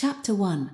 Chapter 1.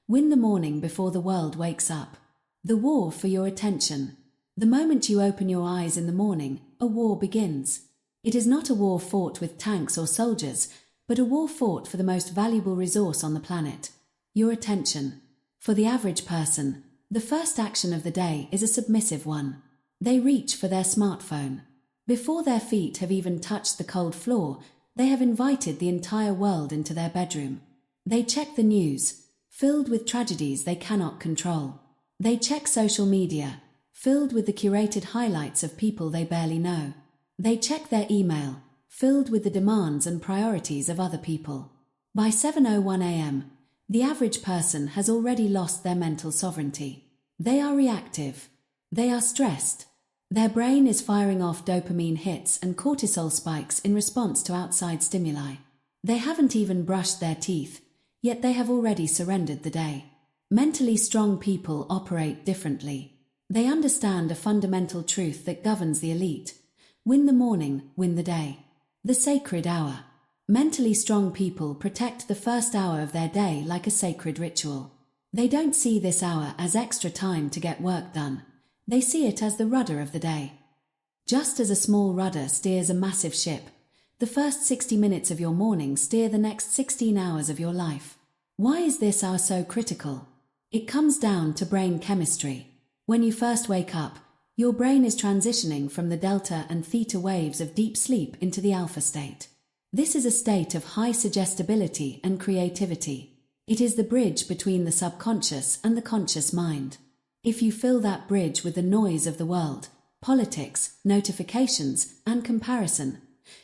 Win the morning before the world wakes up. The war for your attention. The moment you open your eyes in the morning, a war begins. It is not a war fought with tanks or soldiers, but a war fought for the most valuable resource on the planet, your attention. For the average person, the first action of the day is a submissive one. They reach for their smartphone. Before their feet have even touched the cold floor, they have invited the entire world into their bedroom. They check the news, filled with tragedies they cannot control. They check social media, filled with the curated highlights of people they barely know. They check their email, filled with the demands and priorities of other people. By 7:01 a.m., the average person has already lost their mental sovereignty. They are reactive. They are stressed. Their brain is firing off dopamine hits and cortisol spikes in response to outside stimuli. They haven't even brushed their teeth, yet they have already surrendered the day. Mentally strong people operate differently. They understand a fundamental truth that governs the elite. Win the morning, win the day. The sacred hour. Mentally strong people protect the first hour of their day like a sacred ritual. They don't see this hour as extra time to get work done. They see it as the rudder of the day. Just as a small rudder steers a massive ship, the first 60 minutes of your morning steer the next 16 hours of your life. Why is this hour so critical? It comes down to brain chemistry. When you first wake up, your brain is transitioning from the delta and theta waves of deep sleep into the alpha state. This is a state of high suggestibility and creativity. It is the bridge between the subconscious and the conscious mind. If you fill that bridge with the noise of the world, politics, notifications, and comparison,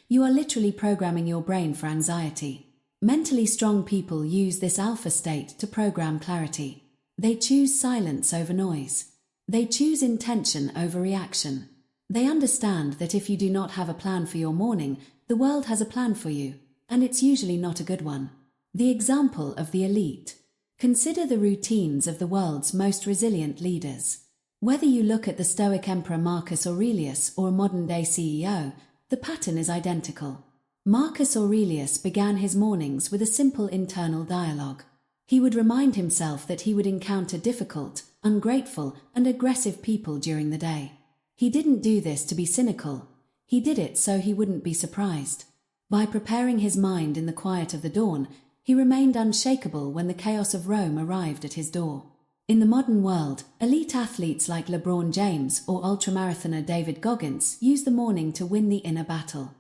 you are literally programming your brain for anxiety. Mentally strong people use this alpha state to program clarity. They choose silence over noise. They choose intention over reaction. They understand that if you do not have a plan for your morning, the world has a plan for you, and it's usually not a good one. The example of the elite. Consider the routines of the world's most resilient leaders. Whether you look at the Stoic Emperor Marcus Aurelius or a modern-day CEO, the pattern is identical. Marcus Aurelius began his mornings with a simple internal dialogue. He would remind himself that he would encounter difficult, ungrateful, and aggressive people during the day. He didn't do this to be cynical. He did it so he wouldn't be surprised. By preparing his mind in the quiet of the dawn, he remained unshakable when the chaos of Rome arrived at his door. In the modern world, elite athletes like LeBron James or ultramarathoner David Goggins use the morning to win the inner battle.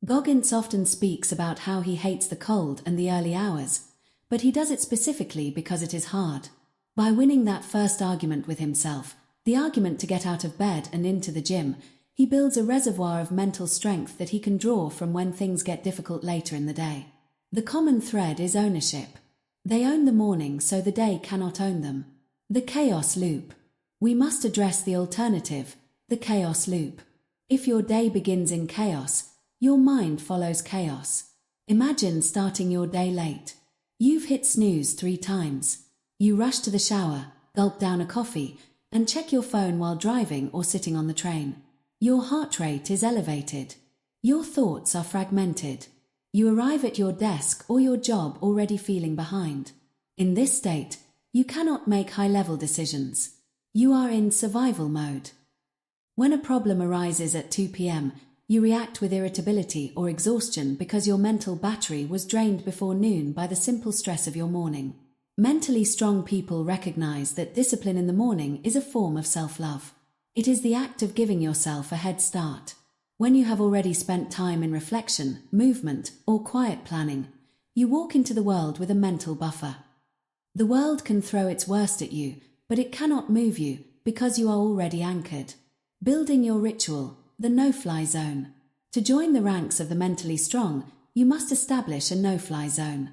Goggins often speaks about how he hates the cold and the early hours, but he does it specifically because it is hard. By winning that first argument with himself, the argument to get out of bed and into the gym, he builds a reservoir of mental strength that he can draw from when things get difficult later in the day. The common thread is ownership. They own the morning so the day cannot own them. The chaos loop. We must address the alternative, the chaos loop. If your day begins in chaos, your mind follows chaos. Imagine starting your day late. You've hit snooze 3 times. You rush to the shower, gulp down a coffee, and check your phone while driving or sitting on the train. Your heart rate is elevated. Your thoughts are fragmented. You arrive at your desk or your job already feeling behind. In this state, you cannot make high-level decisions. You are in survival mode. When a problem arises at 2 p.m., you react with irritability or exhaustion because your mental battery was drained before noon by the simple stress of your morning. Mentally strong people recognize that discipline in the morning is a form of self-love. It is the act of giving yourself a head start. When you have already spent time in reflection, movement, or quiet planning, you walk into the world with a mental buffer. The world can throw its worst at you, but it cannot move you because you are already anchored. Building your ritual, the no-fly zone. To join the ranks of the mentally strong, you must establish a no-fly zone.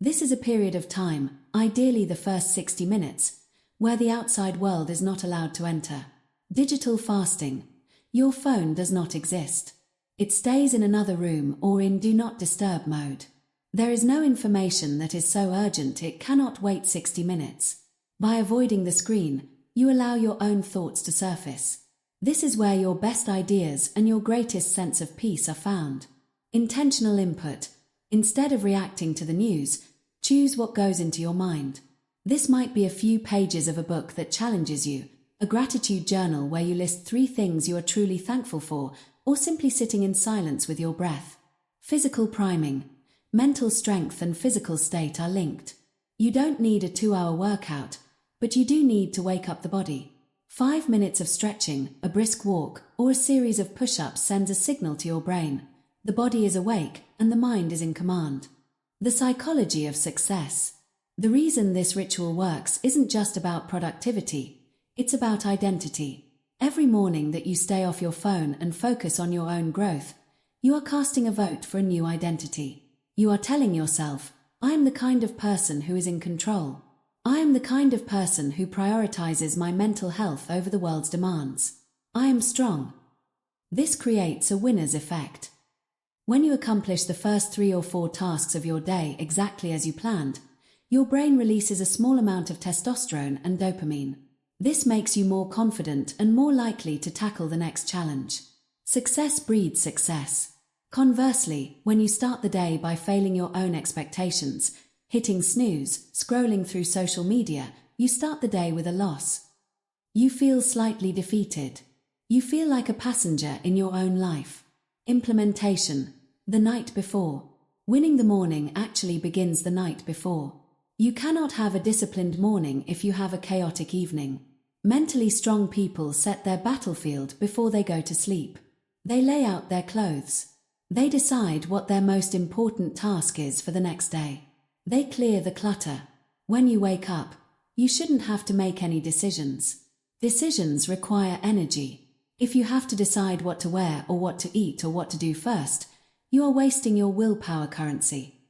This is a period of time, ideally the first 60 minutes, where the outside world is not allowed to enter. Digital fasting. Your phone does not exist. It stays in another room or in do not disturb mode. There is no information that is so urgent it cannot wait 60 minutes. By avoiding the screen, you allow your own thoughts to surface. This is where your best ideas and your greatest sense of peace are found. Intentional input. Instead of reacting to the news, Choose what goes into your mind. This might be a few pages of a book that challenges you, a gratitude journal where you list 3 things you are truly thankful for, or simply sitting in silence with your breath. Physical priming. Mental strength and physical state are linked. You don't need a 2-hour workout, but you do need to wake up the body. 5 minutes of stretching, a brisk walk, or a series of push-ups sends a signal to your brain. The body is awake and the mind is in command. The psychology of success. The reason this ritual works isn't just about productivity, it's about identity. Every morning that you stay off your phone and focus on your own growth, you are casting a vote for a new identity. You are telling yourself, I am the kind of person who is in control. I am the kind of person who prioritizes my mental health over the world's demands. I am strong. This creates a winner's effect. When you accomplish the first 3 or 4 tasks of your day exactly as you planned, your brain releases a small amount of testosterone and dopamine. This makes you more confident and more likely to tackle the next challenge. Success breeds success. Conversely, when you start the day by failing your own expectations, hitting snooze, scrolling through social media, you start the day with a loss. You feel slightly defeated. You feel like a passenger in your own life. Implementation. The night before. Winning the morning actually begins the night before. You cannot have a disciplined morning if you have a chaotic evening. Mentally strong people set their battlefield before they go to sleep. They lay out their clothes. They decide what their most important task is for the next day. They clear the clutter. When you wake up, you shouldn't have to make any decisions. Decisions require energy. If you have to decide what to wear or what to eat or what to do first, you are wasting your willpower currency.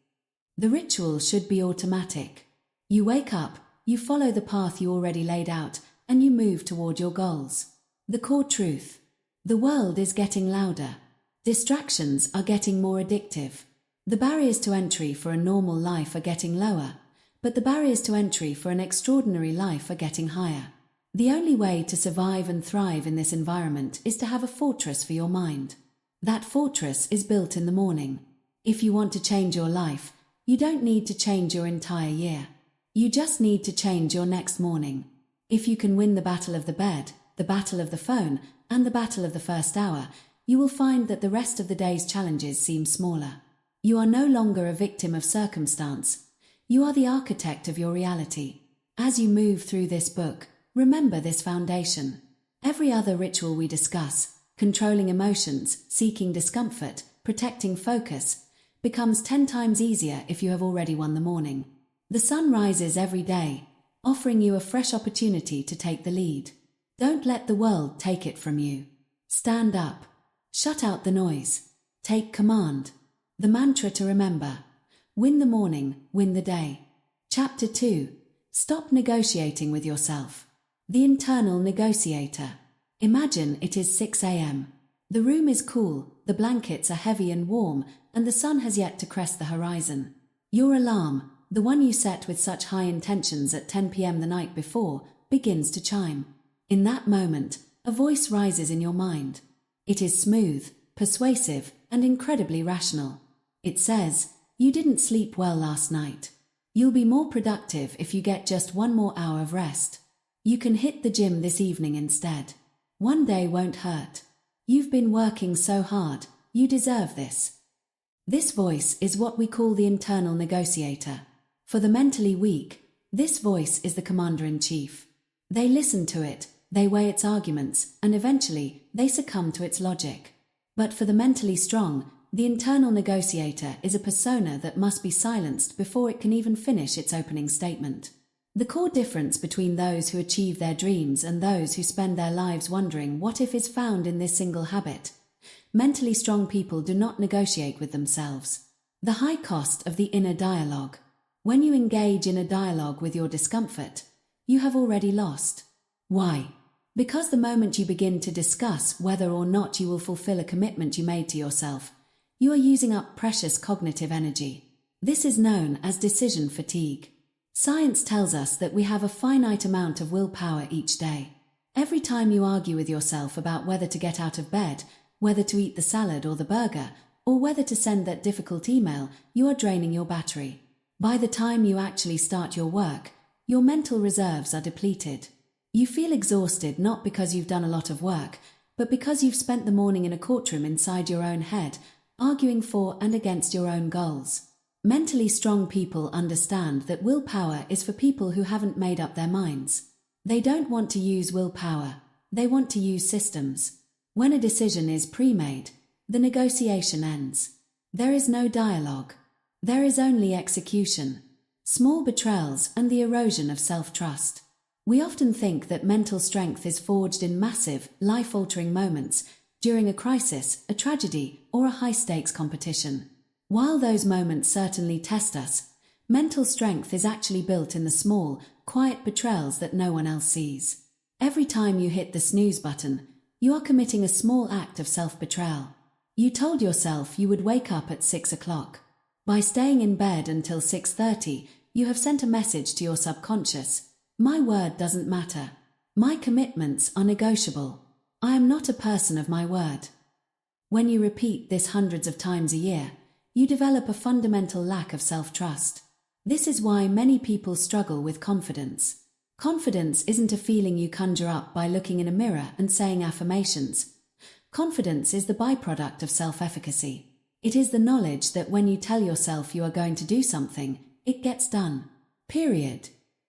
The ritual should be automatic. You wake up, you follow the path you already laid out, and you move toward your goals. The core truth. The world is getting louder. Distractions are getting more addictive. The barriers to entry for a normal life are getting lower, but the barriers to entry for an extraordinary life are getting higher. The only way to survive and thrive in this environment is to have a fortress for your mind. That fortress is built in the morning. If you want to change your life, you don't need to change your entire year. You just need to change your next morning. If you can win the battle of the bed, the battle of the phone, and the battle of the first hour, you will find that the rest of the day's challenges seem smaller. You are no longer a victim of circumstance. You are the architect of your reality. As you move through this book, remember this foundation. Every other ritual we discuss, controlling emotions, seeking discomfort, protecting focus, becomes 10 times easier if you have already won the morning. The sun rises every day, offering you a fresh opportunity to take the lead. Don't let the world take it from you. Stand up. Shut out the noise. Take command. The mantra to remember. Win the morning, win the day. Chapter 2. Stop negotiating with yourself. The internal negotiator. Imagine it is 6 a.m. The room is cool, the blankets are heavy and warm, and the sun has yet to crest the horizon. Your alarm, the one you set with such high intentions at 10 p.m. the night before, begins to chime. In that moment, a voice rises in your mind. It is smooth, persuasive, and incredibly rational. It says, "You didn't sleep well last night. You'll be more productive if you get just 1 more hour of rest. You can hit the gym this evening instead. 1 day won't hurt. You've been working so hard, you deserve this." This voice is what we call the internal negotiator. For the mentally weak, this voice is the commander-in-chief. They listen to it, they weigh its arguments, and eventually, they succumb to its logic. But for the mentally strong, the internal negotiator is a persona that must be silenced before it can even finish its opening statement. The core difference between those who achieve their dreams and those who spend their lives wondering what if is found in this single habit. Mentally strong people do not negotiate with themselves. The high cost of the inner dialogue. When you engage in a dialogue with your discomfort, you have already lost. Why? Because the moment you begin to discuss whether or not you will fulfill a commitment you made to yourself, you are using up precious cognitive energy. This is known as decision fatigue. Science tells us that we have a finite amount of willpower each day. Every time you argue with yourself about whether to get out of bed, whether to eat the salad or the burger, or whether to send that difficult email, you are draining your battery. By the time you actually start your work, your mental reserves are depleted. You feel exhausted not because you've done a lot of work, but because you've spent the morning in a courtroom inside your own head, arguing for and against your own goals. Mentally strong people understand that willpower is for people who haven't made up their minds. They don't want to use willpower, they want to use systems. When a decision is pre-made, the negotiation ends. There is no dialogue. There is only execution, small betrayals, and the erosion of self-trust. We often think that mental strength is forged in massive, life-altering moments, during a crisis, a tragedy, or a high-stakes competition. While those moments certainly test us, mental strength is actually built in the small, quiet betrayals that no one else sees. Every time you hit the snooze button, you are committing a small act of self-betrayal. You told yourself you would wake up at 6 o'clock. By staying in bed until 6:30, you have sent a message to your subconscious: my word doesn't matter. My commitments are negotiable. I am not a person of my word. When you repeat this hundreds of times a year, you develop a fundamental lack of self-trust. This is why many people struggle with confidence. Confidence isn't a feeling you conjure up by looking in a mirror and saying affirmations. Confidence is the byproduct of self-efficacy. It is the knowledge that when you tell yourself you are going to do something, it gets done. Period.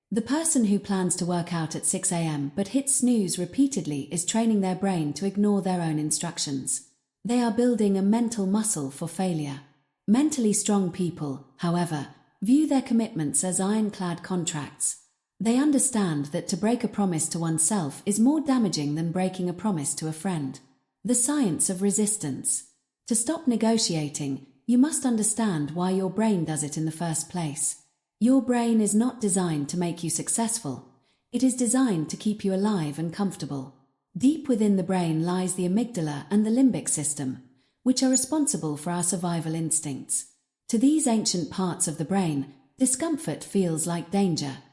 The person who plans to work out at 6 a.m. but hits snooze repeatedly is training their brain to ignore their own instructions. They are building a mental muscle for failure. Mentally strong people, however, view their commitments as ironclad contracts. They understand that to break a promise to oneself is more damaging than breaking a promise to a friend. The science of resistance. To stop negotiating, you must understand why your brain does it in the first place. Your brain is not designed to make you successful. It is designed to keep you alive and comfortable. Deep within the brain lies the amygdala and the limbic system, which are responsible for our survival instincts. To these ancient parts of the brain, discomfort feels like danger.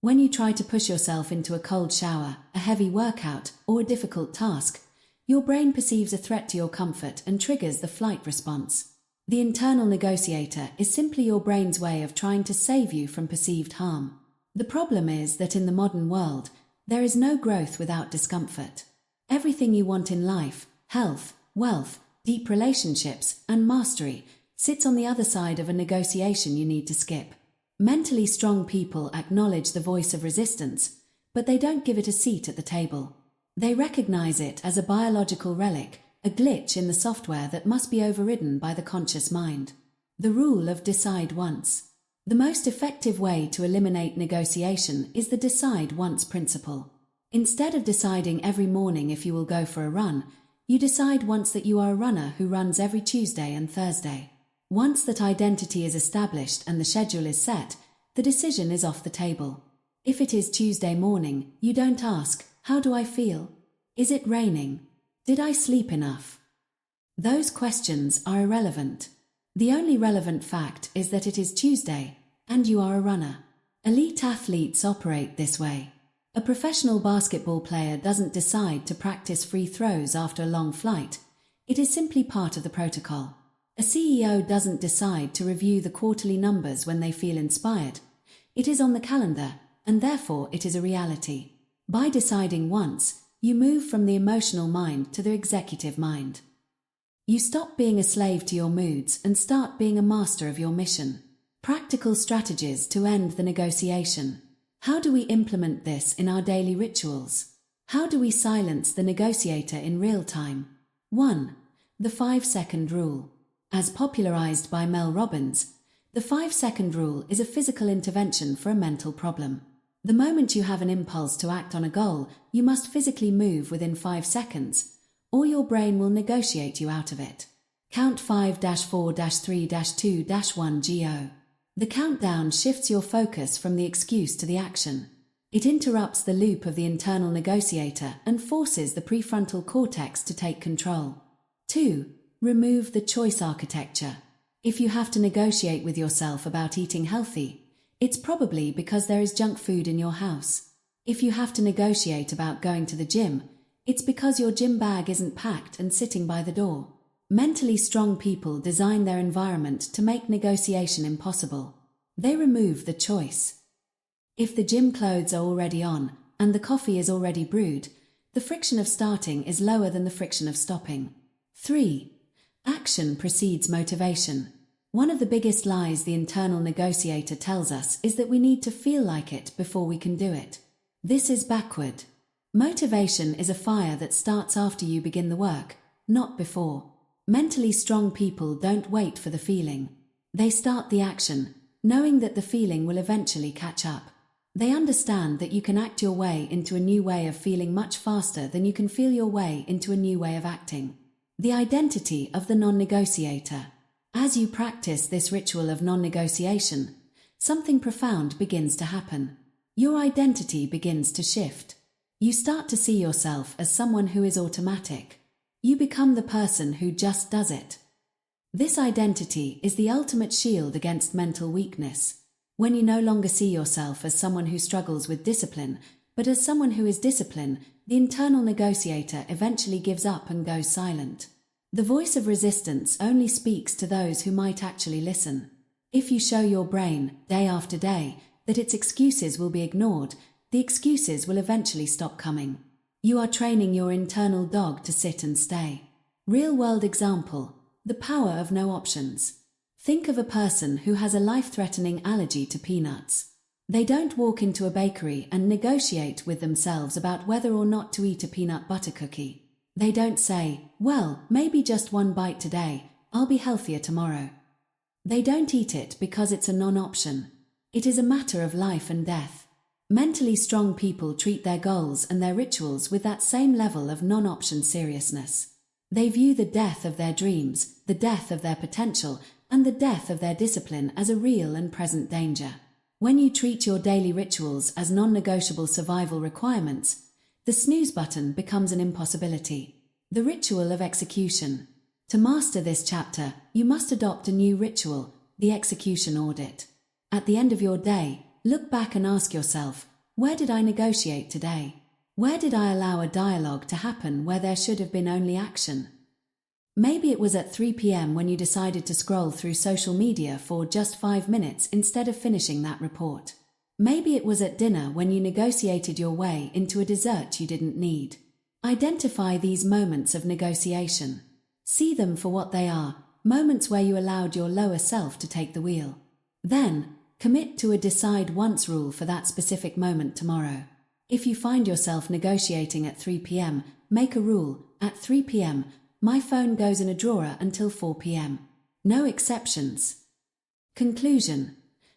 When you try to push yourself into a cold shower, a heavy workout, or a difficult task, your brain perceives a threat to your comfort and triggers the flight response. The internal negotiator is simply your brain's way of trying to save you from perceived harm. The problem is that in the modern world, there is no growth without discomfort. Everything you want in life, health, wealth, deep relationships, and mastery, sits on the other side of a negotiation you need to skip. Mentally strong people acknowledge the voice of resistance, but they don't give it a seat at the table. They recognize it as a biological relic, a glitch in the software that must be overridden by the conscious mind. The rule of decide once. The most effective way to eliminate negotiation is the decide once principle. Instead of deciding every morning if you will go for a run, you decide once that you are a runner who runs every Tuesday and Thursday. Once that identity is established and the schedule is set, the decision is off the table. If it is Tuesday morning, you don't ask, how do I feel? Is it raining? Did I sleep enough? Those questions are irrelevant. The only relevant fact is that it is Tuesday, and you are a runner. Elite athletes operate this way. A professional basketball player doesn't decide to practice free throws after a long flight. It is simply part of the protocol. A CEO doesn't decide to review the quarterly numbers when they feel inspired. It is on the calendar, and therefore it is a reality. By deciding once, you move from the emotional mind to the executive mind. You stop being a slave to your moods and start being a master of your mission. Practical strategies to end the negotiation. How do we implement this in our daily rituals? How do we silence the negotiator in real time? 1. The 5-second rule. As popularized by Mel Robbins, the 5-second rule is a physical intervention for a mental problem. The moment you have an impulse to act on a goal, you must physically move within 5 seconds, or your brain will negotiate you out of it. Count 5-4-3-2-1 go. The countdown shifts your focus from the excuse to the action. It interrupts the loop of the internal negotiator and forces the prefrontal cortex to take control. 2. Remove the choice architecture. If you have to negotiate with yourself about eating healthy, it's probably because there is junk food in your house. If you have to negotiate about going to the gym, it's because your gym bag isn't packed and sitting by the door. Mentally strong people design their environment to make negotiation impossible. They remove the choice. If the gym clothes are already on and the coffee is already brewed, the friction of starting is lower than the friction of stopping. 3. Action precedes motivation. One of the biggest lies the internal negotiator tells us is that we need to feel like it before we can do it. This is backward. Motivation is a fire that starts after you begin the work, not before. Mentally strong people don't wait for the feeling. They start the action, knowing that the feeling will eventually catch up. They understand that you can act your way into a new way of feeling much faster than you can feel your way into a new way of acting. The identity of the non-negotiator. As you practice this ritual of non-negotiation, something profound begins to happen. Your identity begins to shift. You start to see yourself as someone who is automatic. You become the person who just does it. This identity is the ultimate shield against mental weakness. When you no longer see yourself as someone who struggles with discipline, but as someone who is disciplined, the internal negotiator eventually gives up and goes silent. The voice of resistance only speaks to those who might actually listen. If you show your brain, day after day, that its excuses will be ignored, the excuses will eventually stop coming. You are training your internal dog to sit and stay. Real-world example: the power of no options. Think of a person who has a life-threatening allergy to peanuts. They don't walk into a bakery and negotiate with themselves about whether or not to eat a peanut butter cookie. They don't say, well, maybe just one bite today, I'll be healthier tomorrow. They don't eat it because it's a non-option. It is a matter of life and death. Mentally strong people treat their goals and their rituals with that same level of non-option seriousness. They view the death of their dreams, the death of their potential, and the death of their discipline as a real and present danger. When you treat your daily rituals as non-negotiable survival requirements, the snooze button becomes an impossibility. The ritual of execution. To master this chapter, you must adopt a new ritual, the execution audit. At the end of your day, look back and ask yourself, where did I negotiate today? Where did I allow a dialogue to happen where there should have been only action? Maybe it was at 3 p.m. when you decided to scroll through social media for just 5 minutes instead of finishing that report. Maybe it was at dinner when you negotiated your way into a dessert you didn't need. Identify these moments of negotiation. See them for what they are, moments where you allowed your lower self to take the wheel. Then, commit to a decide once rule for that specific moment tomorrow. If you find yourself negotiating at 3 p.m., make a rule: at 3 p.m., my phone goes in a drawer until 4 p.m. No exceptions. Conclusion.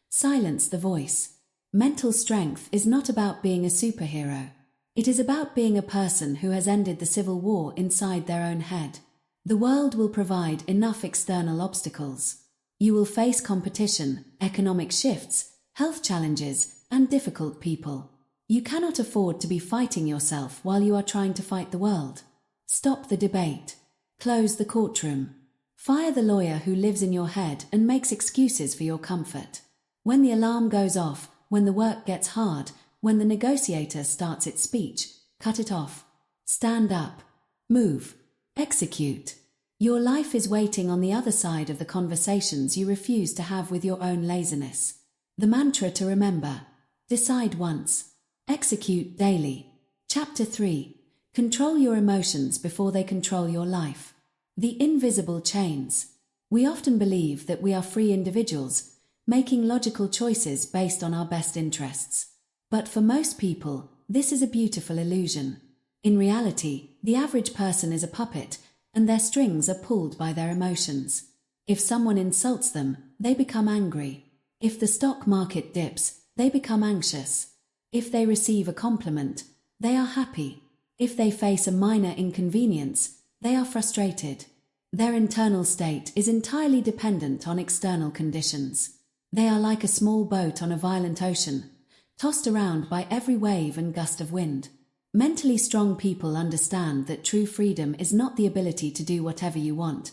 Silence the voice. Mental strength is not about being a superhero. It is about being a person who has ended the civil war inside their own head. The world will provide enough external obstacles. You will face competition, economic shifts, health challenges, and difficult people. You cannot afford to be fighting yourself while you are trying to fight the world. Stop the debate. Close the courtroom. Fire the lawyer who lives in your head and makes excuses for your comfort. When the alarm goes off, when the work gets hard, when the negotiator starts its speech, cut it off. Stand up. Move. Execute. Your life is waiting on the other side of the conversations you refuse to have with your own laziness. The mantra to remember: decide once. Execute daily. Chapter 3. Control your emotions before they control your life. The invisible chains. We often believe that we are free individuals, making logical choices based on our best interests. But for most people, this is a beautiful illusion. In reality, the average person is a puppet, and their strings are pulled by their emotions. If someone insults them, they become angry. If the stock market dips, they become anxious. If they receive a compliment, they are happy. If they face a minor inconvenience, they are frustrated. Their internal state is entirely dependent on external conditions. They are like a small boat on a violent ocean, tossed around by every wave and gust of wind. Mentally strong people understand that true freedom is not the ability to do whatever you want.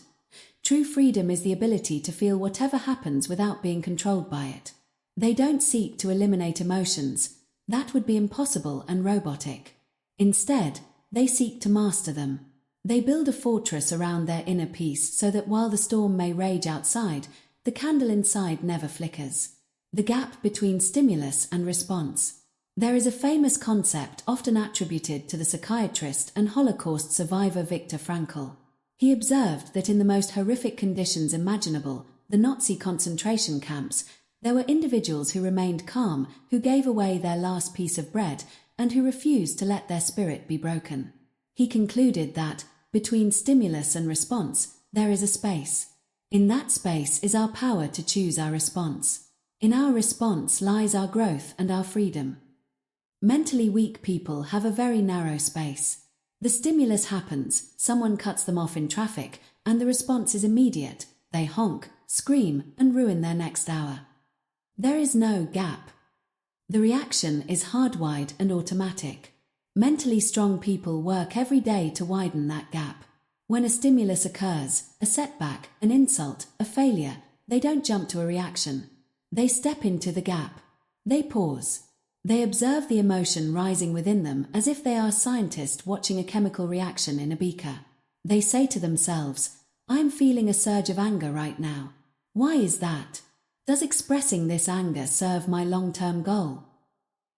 True freedom is the ability to feel whatever happens without being controlled by it. They don't seek to eliminate emotions. That would be impossible and robotic. Instead, they seek to master them. They build a fortress around their inner peace so that while the storm may rage outside, the candle inside never flickers. The gap between stimulus and response. There is a famous concept often attributed to the psychiatrist and Holocaust survivor Viktor Frankl. He observed that in the most horrific conditions imaginable, the Nazi concentration camps, there were individuals who remained calm, who gave away their last piece of bread, and who refused to let their spirit be broken. He concluded that, between stimulus and response, there is a space. In that space is our power to choose our response. In our response lies our growth and our freedom. Mentally weak people have a very narrow space. The stimulus happens, someone cuts them off in traffic, and the response is immediate. They honk, scream, and ruin their next hour. There is no gap. The reaction is hardwired and automatic. Mentally strong people work every day to widen that gap. When a stimulus occurs, a setback, an insult, a failure, they don't jump to a reaction. They step into the gap. They pause. They observe the emotion rising within them as if they are a scientist watching a chemical reaction in a beaker. They say to themselves, "I'm feeling a surge of anger right now. Why is that? Does expressing this anger serve my long-term goal?"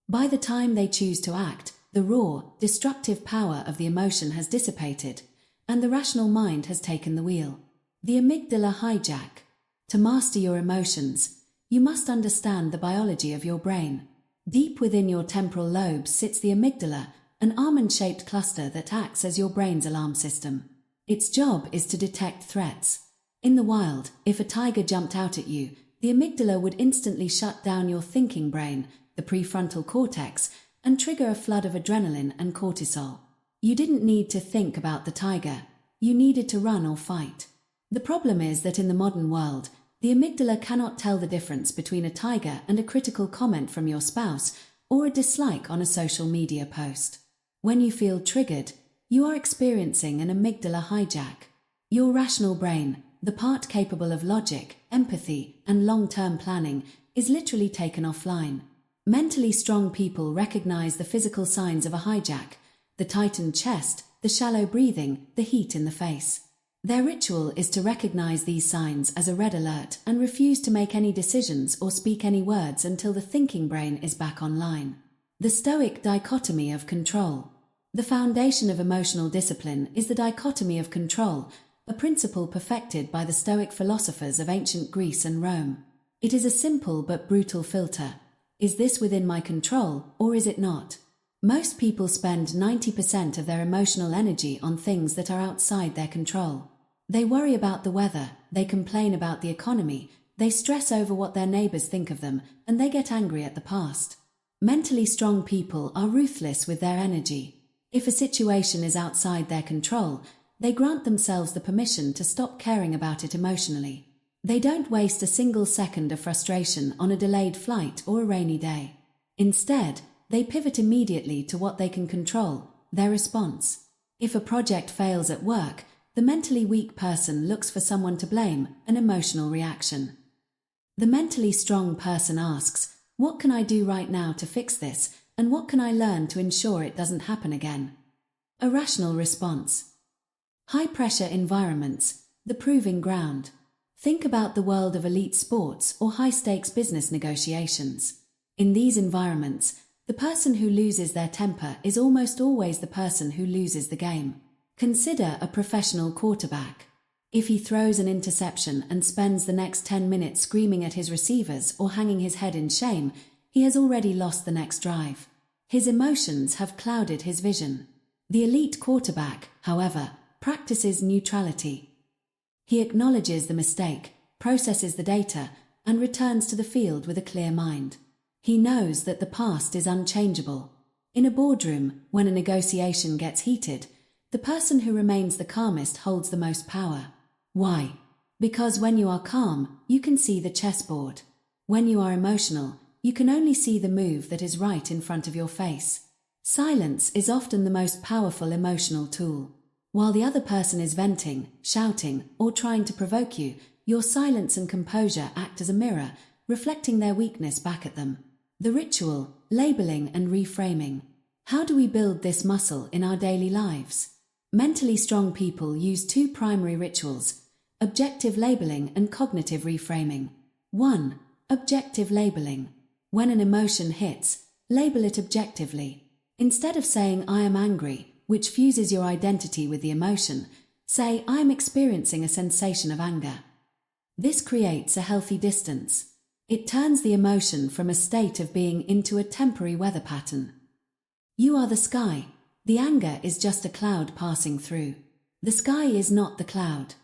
By the time they choose to act, the raw, destructive power of the emotion has dissipated, and the rational mind has taken the wheel. The amygdala hijack. To master your emotions, you must understand the biology of your brain. Deep within your temporal lobes sits the amygdala, an almond-shaped cluster that acts as your brain's alarm system. Its job is to detect threats. In the wild, if a tiger jumped out at you, the amygdala would instantly shut down your thinking brain, the prefrontal cortex, and trigger a flood of adrenaline and cortisol. You didn't need to think about the tiger. You needed to run or fight. The problem is that in the modern world, the amygdala cannot tell the difference between a tiger and a critical comment from your spouse or a dislike on a social media post. When you feel triggered, you are experiencing an amygdala hijack. Your rational brain, the part capable of logic, empathy, and long-term planning, is literally taken offline. Mentally strong people recognize the physical signs of a hijack: the tightened chest, the shallow breathing, the heat in the face. Their ritual is to recognize these signs as a red alert and refuse to make any decisions or speak any words until the thinking brain is back online. The Stoic dichotomy of control. The foundation of emotional discipline is the dichotomy of control, a principle perfected by the Stoic philosophers of ancient Greece and Rome. It is a simple but brutal filter. Is this within my control, or is it not? Most people spend 90% of their emotional energy on things that are outside their control. They worry about the weather, they complain about the economy, they stress over what their neighbors think of them, and they get angry at the past. Mentally strong people are ruthless with their energy. If a situation is outside their control, they grant themselves the permission to stop caring about it emotionally. They don't waste a single second of frustration on a delayed flight or a rainy day. Instead, they pivot immediately to what they can control, their response. If a project fails at work, the mentally weak person looks for someone to blame, an emotional reaction. The mentally strong person asks, "What can I do right now to fix this, and what can I learn to ensure it doesn't happen again?" A rational response. High-pressure environments, the proving ground. Think about the world of elite sports or high-stakes business negotiations. In these environments, the person who loses their temper is almost always the person who loses the game. Consider a professional quarterback. If he throws an interception and spends the next 10 minutes screaming at his receivers or hanging his head in shame, he has already lost the next drive. His emotions have clouded his vision. The elite quarterback, however, practices neutrality. He acknowledges the mistake, processes the data, and returns to the field with a clear mind. He knows that the past is unchangeable. In a boardroom, when a negotiation gets heated, the person who remains the calmest holds the most power. Why? Because when you are calm, you can see the chessboard. When you are emotional, you can only see the move that is right in front of your face. Silence is often the most powerful emotional tool. While the other person is venting, shouting, or trying to provoke you, your silence and composure act as a mirror, reflecting their weakness back at them. The ritual, labeling and reframing. How do we build this muscle in our daily lives? Mentally strong people use two primary rituals: objective labeling and cognitive reframing. 1. Objective labeling. When an emotion hits, label it objectively. Instead of saying I am angry, which fuses your identity with the emotion, say I am experiencing a sensation of anger. This creates a healthy distance. It turns the emotion from a state of being into a temporary weather pattern. You are the sky. The anger is just a cloud passing through. The sky is not the cloud.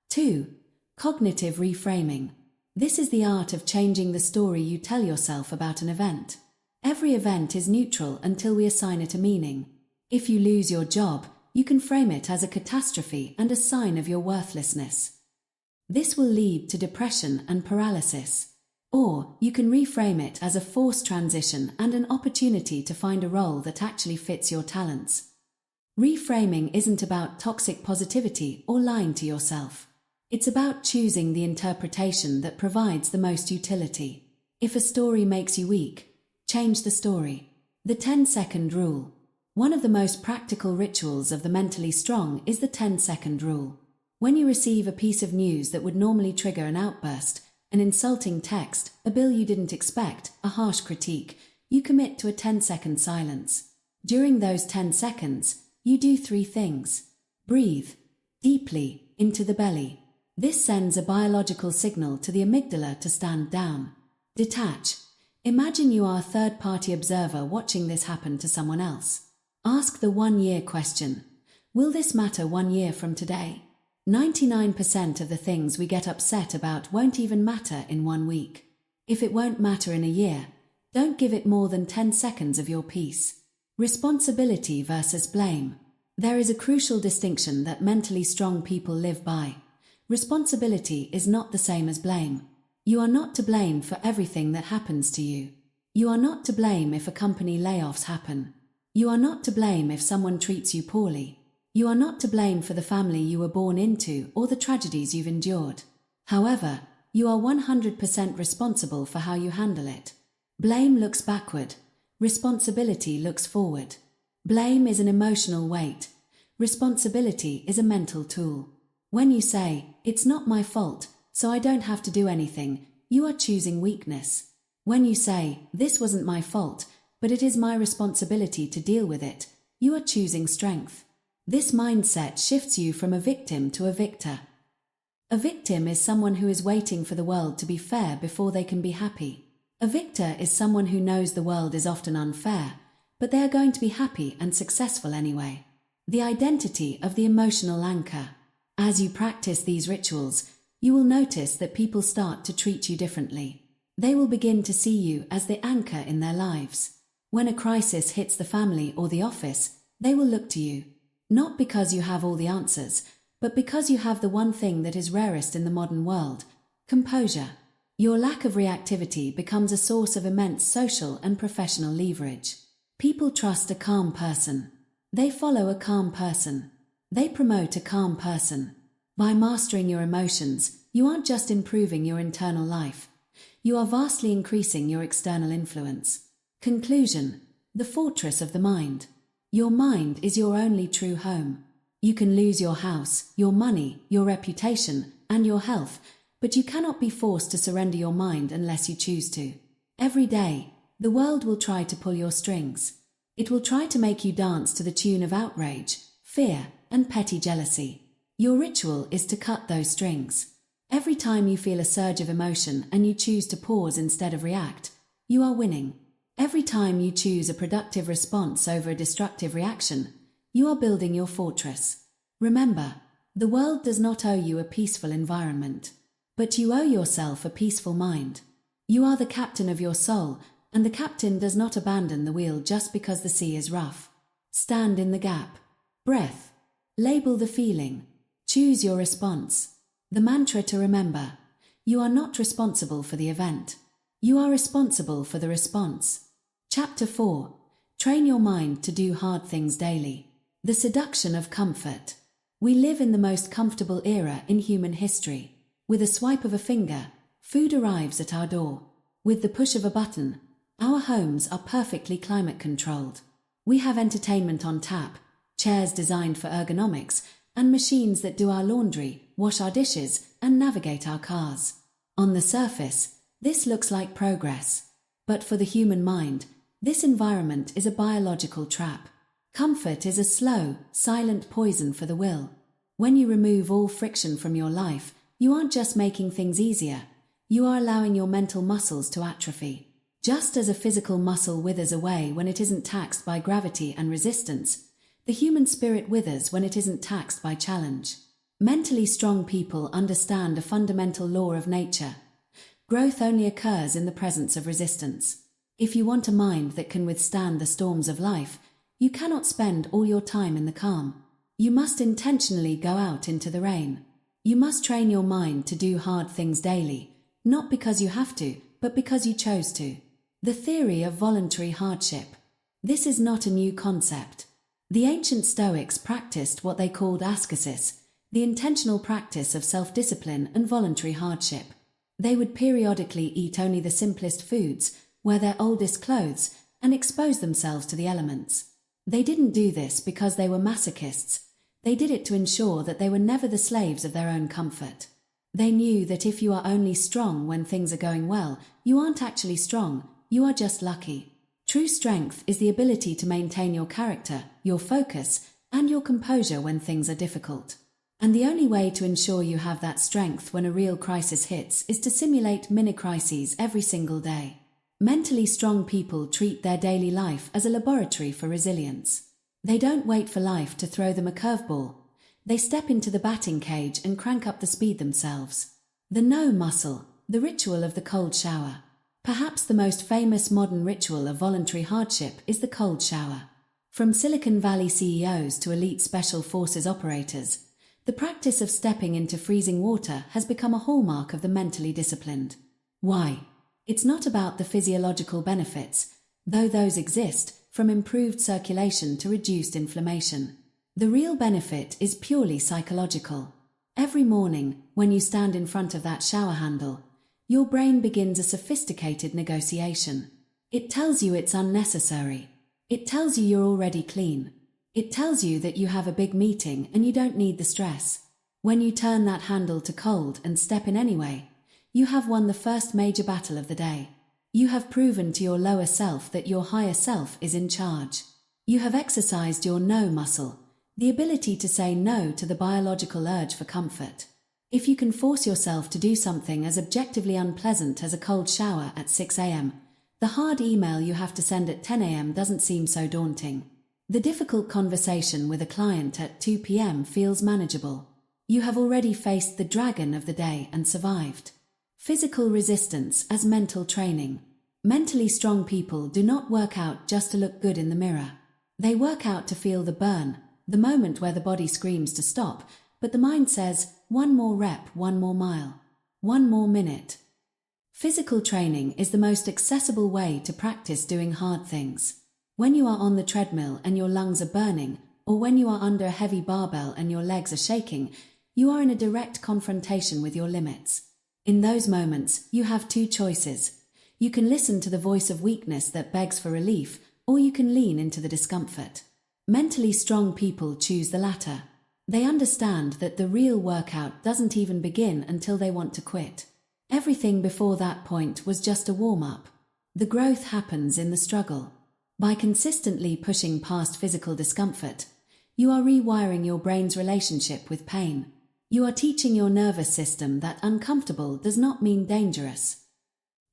2. Cognitive reframing. This is the art of changing the story you tell yourself about an event. Every event is neutral until we assign it a meaning. If you lose your job, you can frame it as a catastrophe and a sign of your worthlessness. This will lead to depression and paralysis. Or you can reframe it as a forced transition and an opportunity to find a role that actually fits your talents. Reframing isn't about toxic positivity or lying to yourself. It's about choosing the interpretation that provides the most utility. If a story makes you weak, change the story. The 10-second rule. One of the most practical rituals of the mentally strong is the 10-second rule. When you receive a piece of news that would normally trigger an outburst, an insulting text, a bill you didn't expect, a harsh critique, you commit to a 10-second silence. During those 10 seconds, you do 3 things. Breathe deeply into the belly. This sends a biological signal to the amygdala to stand down. Detach. Imagine you are a third-party observer watching this happen to someone else. Ask the 1-year question. Will this matter 1 year from today? 99% of the things we get upset about won't even matter in 1 week. If it won't matter in a year, don't give it more than 10 seconds of your peace. Responsibility versus blame. There is a crucial distinction that mentally strong people live by. Responsibility is not the same as blame. You are not to blame for everything that happens to you. You are not to blame if a company layoffs happen. You are not to blame if someone treats you poorly. You are not to blame for the family you were born into or the tragedies you've endured. However, you are 100% responsible for how you handle it. Blame looks backward. Responsibility looks forward. Blame is an emotional weight. Responsibility is a mental tool. When you say, "It's not my fault, so I don't have to do anything," you are choosing weakness. When you say, "This wasn't my fault, but it is my responsibility to deal with it," you are choosing strength. This mindset shifts you from a victim to a victor. A victim is someone who is waiting for the world to be fair before they can be happy. A victor is someone who knows the world is often unfair, but they are going to be happy and successful anyway. The identity of the emotional anchor. As you practice these rituals, you will notice that people start to treat you differently. They will begin to see you as the anchor in their lives. When a crisis hits the family or the office, they will look to you. Not because you have all the answers, but because you have the one thing that is rarest in the modern world: composure. Your lack of reactivity becomes a source of immense social and professional leverage. People trust a calm person. They follow a calm person. They promote a calm person. By mastering your emotions, you aren't just improving your internal life. You are vastly increasing your external influence. Conclusion: the fortress of the mind. Your mind is your only true home. You can lose your house, your money, your reputation, and your health, but you cannot be forced to surrender your mind unless you choose to. Every day, the world will try to pull your strings. It will try to make you dance to the tune of outrage, fear, and petty jealousy. Your ritual is to cut those strings. Every time you feel a surge of emotion and you choose to pause instead of react, you are winning. Every time you choose a productive response over a destructive reaction, you are building your fortress. Remember, the world does not owe you a peaceful environment, but you owe yourself a peaceful mind. You are the captain of your soul, and the captain does not abandon the wheel just because the sea is rough. Stand in the gap. Breath. Label the feeling. Choose your response. The mantra to remember: you are not responsible for the event. You are responsible for the response. Chapter 4. Train your mind to do hard things daily. The seduction of comfort. We live in the most comfortable era in human history. With a swipe of a finger, food arrives at our door. With the push of a button, our homes are perfectly climate controlled. We have entertainment on tap, chairs designed for ergonomics, and machines that do our laundry, wash our dishes, and navigate our cars. On the surface, This looks like progress. But for the human mind, this environment is a biological trap. Comfort is a slow, silent poison for the will. When you remove all friction from your life, you aren't just making things easier, you are allowing your mental muscles to atrophy. Just as a physical muscle withers away when it isn't taxed by gravity and resistance, the human spirit withers when it isn't taxed by challenge. Mentally strong people understand a fundamental law of nature. Growth only occurs in the presence of resistance. If you want a mind that can withstand the storms of life, you cannot spend all your time in the calm. You must intentionally go out into the rain. You must train your mind to do hard things daily, not because you have to, but because you chose to. The theory of voluntary hardship. This is not a new concept. The ancient Stoics practiced what they called ascesis, the intentional practice of self-discipline and voluntary hardship. They would periodically eat only the simplest foods, wear their oldest clothes, and expose themselves to the elements. They didn't do this because they were masochists. They did it to ensure that they were never the slaves of their own comfort. They knew that if you are only strong when things are going well, you aren't actually strong, you are just lucky. True strength is the ability to maintain your character, your focus, and your composure when things are difficult. And the only way to ensure you have that strength when a real crisis hits is to simulate mini-crises every single day. Mentally strong people treat their daily life as a laboratory for resilience. They don't wait for life to throw them a curveball. They step into the batting cage and crank up the speed themselves. The no muscle, the ritual of the cold shower. Perhaps the most famous modern ritual of voluntary hardship is the cold shower. From Silicon Valley CEOs to elite special forces operators, the practice of stepping into freezing water has become a hallmark of the mentally disciplined. Why? It's not about the physiological benefits, though those exist, from improved circulation to reduced inflammation. The real benefit is purely psychological. Every morning, when you stand in front of that shower handle, your brain begins a sophisticated negotiation. It tells you it's unnecessary. It tells you you're already clean. It tells you that you have a big meeting and you don't need the stress. When you turn that handle to cold and step in anyway, you have won the first major battle of the day. You have proven to your lower self that your higher self is in charge. You have exercised your no muscle, the ability to say no to the biological urge for comfort. If you can force yourself to do something as objectively unpleasant as a cold shower at 6 a.m., the hard email you have to send at 10 a.m. doesn't seem so daunting. The difficult conversation with a client at 2 p.m. feels manageable. You have already faced the dragon of the day and survived. Physical resistance as mental training. Mentally strong people do not work out just to look good in the mirror. They work out to feel the burn, the moment where the body screams to stop, but the mind says, one more rep, one more mile, one more minute. Physical training is the most accessible way to practice doing hard things. When you are on the treadmill and your lungs are burning, or when you are under a heavy barbell and your legs are shaking, you are in a direct confrontation with your limits. In those moments, you have two choices. You can listen to the voice of weakness that begs for relief, or you can lean into the discomfort. Mentally strong people choose the latter. They understand that the real workout doesn't even begin until they want to quit. Everything before that point was just a warm-up. The growth happens in the struggle. By consistently pushing past physical discomfort, you are rewiring your brain's relationship with pain. You are teaching your nervous system that uncomfortable does not mean dangerous.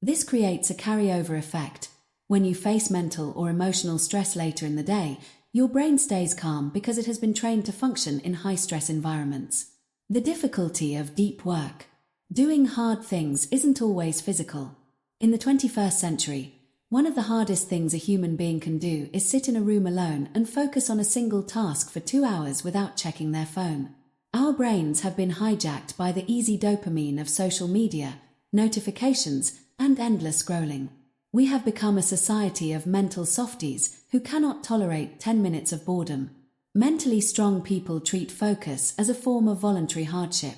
This creates a carryover effect. When you face mental or emotional stress later in the day, your brain stays calm because it has been trained to function in high-stress environments. The difficulty of deep work. Doing hard things isn't always physical. In the 21st century, one of the hardest things a human being can do is sit in a room alone and focus on a single task for 2 hours without checking their phone. Our brains have been hijacked by the easy dopamine of social media, notifications, and endless scrolling. We have become a society of mental softies who cannot tolerate 10 minutes of boredom. Mentally strong people treat focus as a form of voluntary hardship.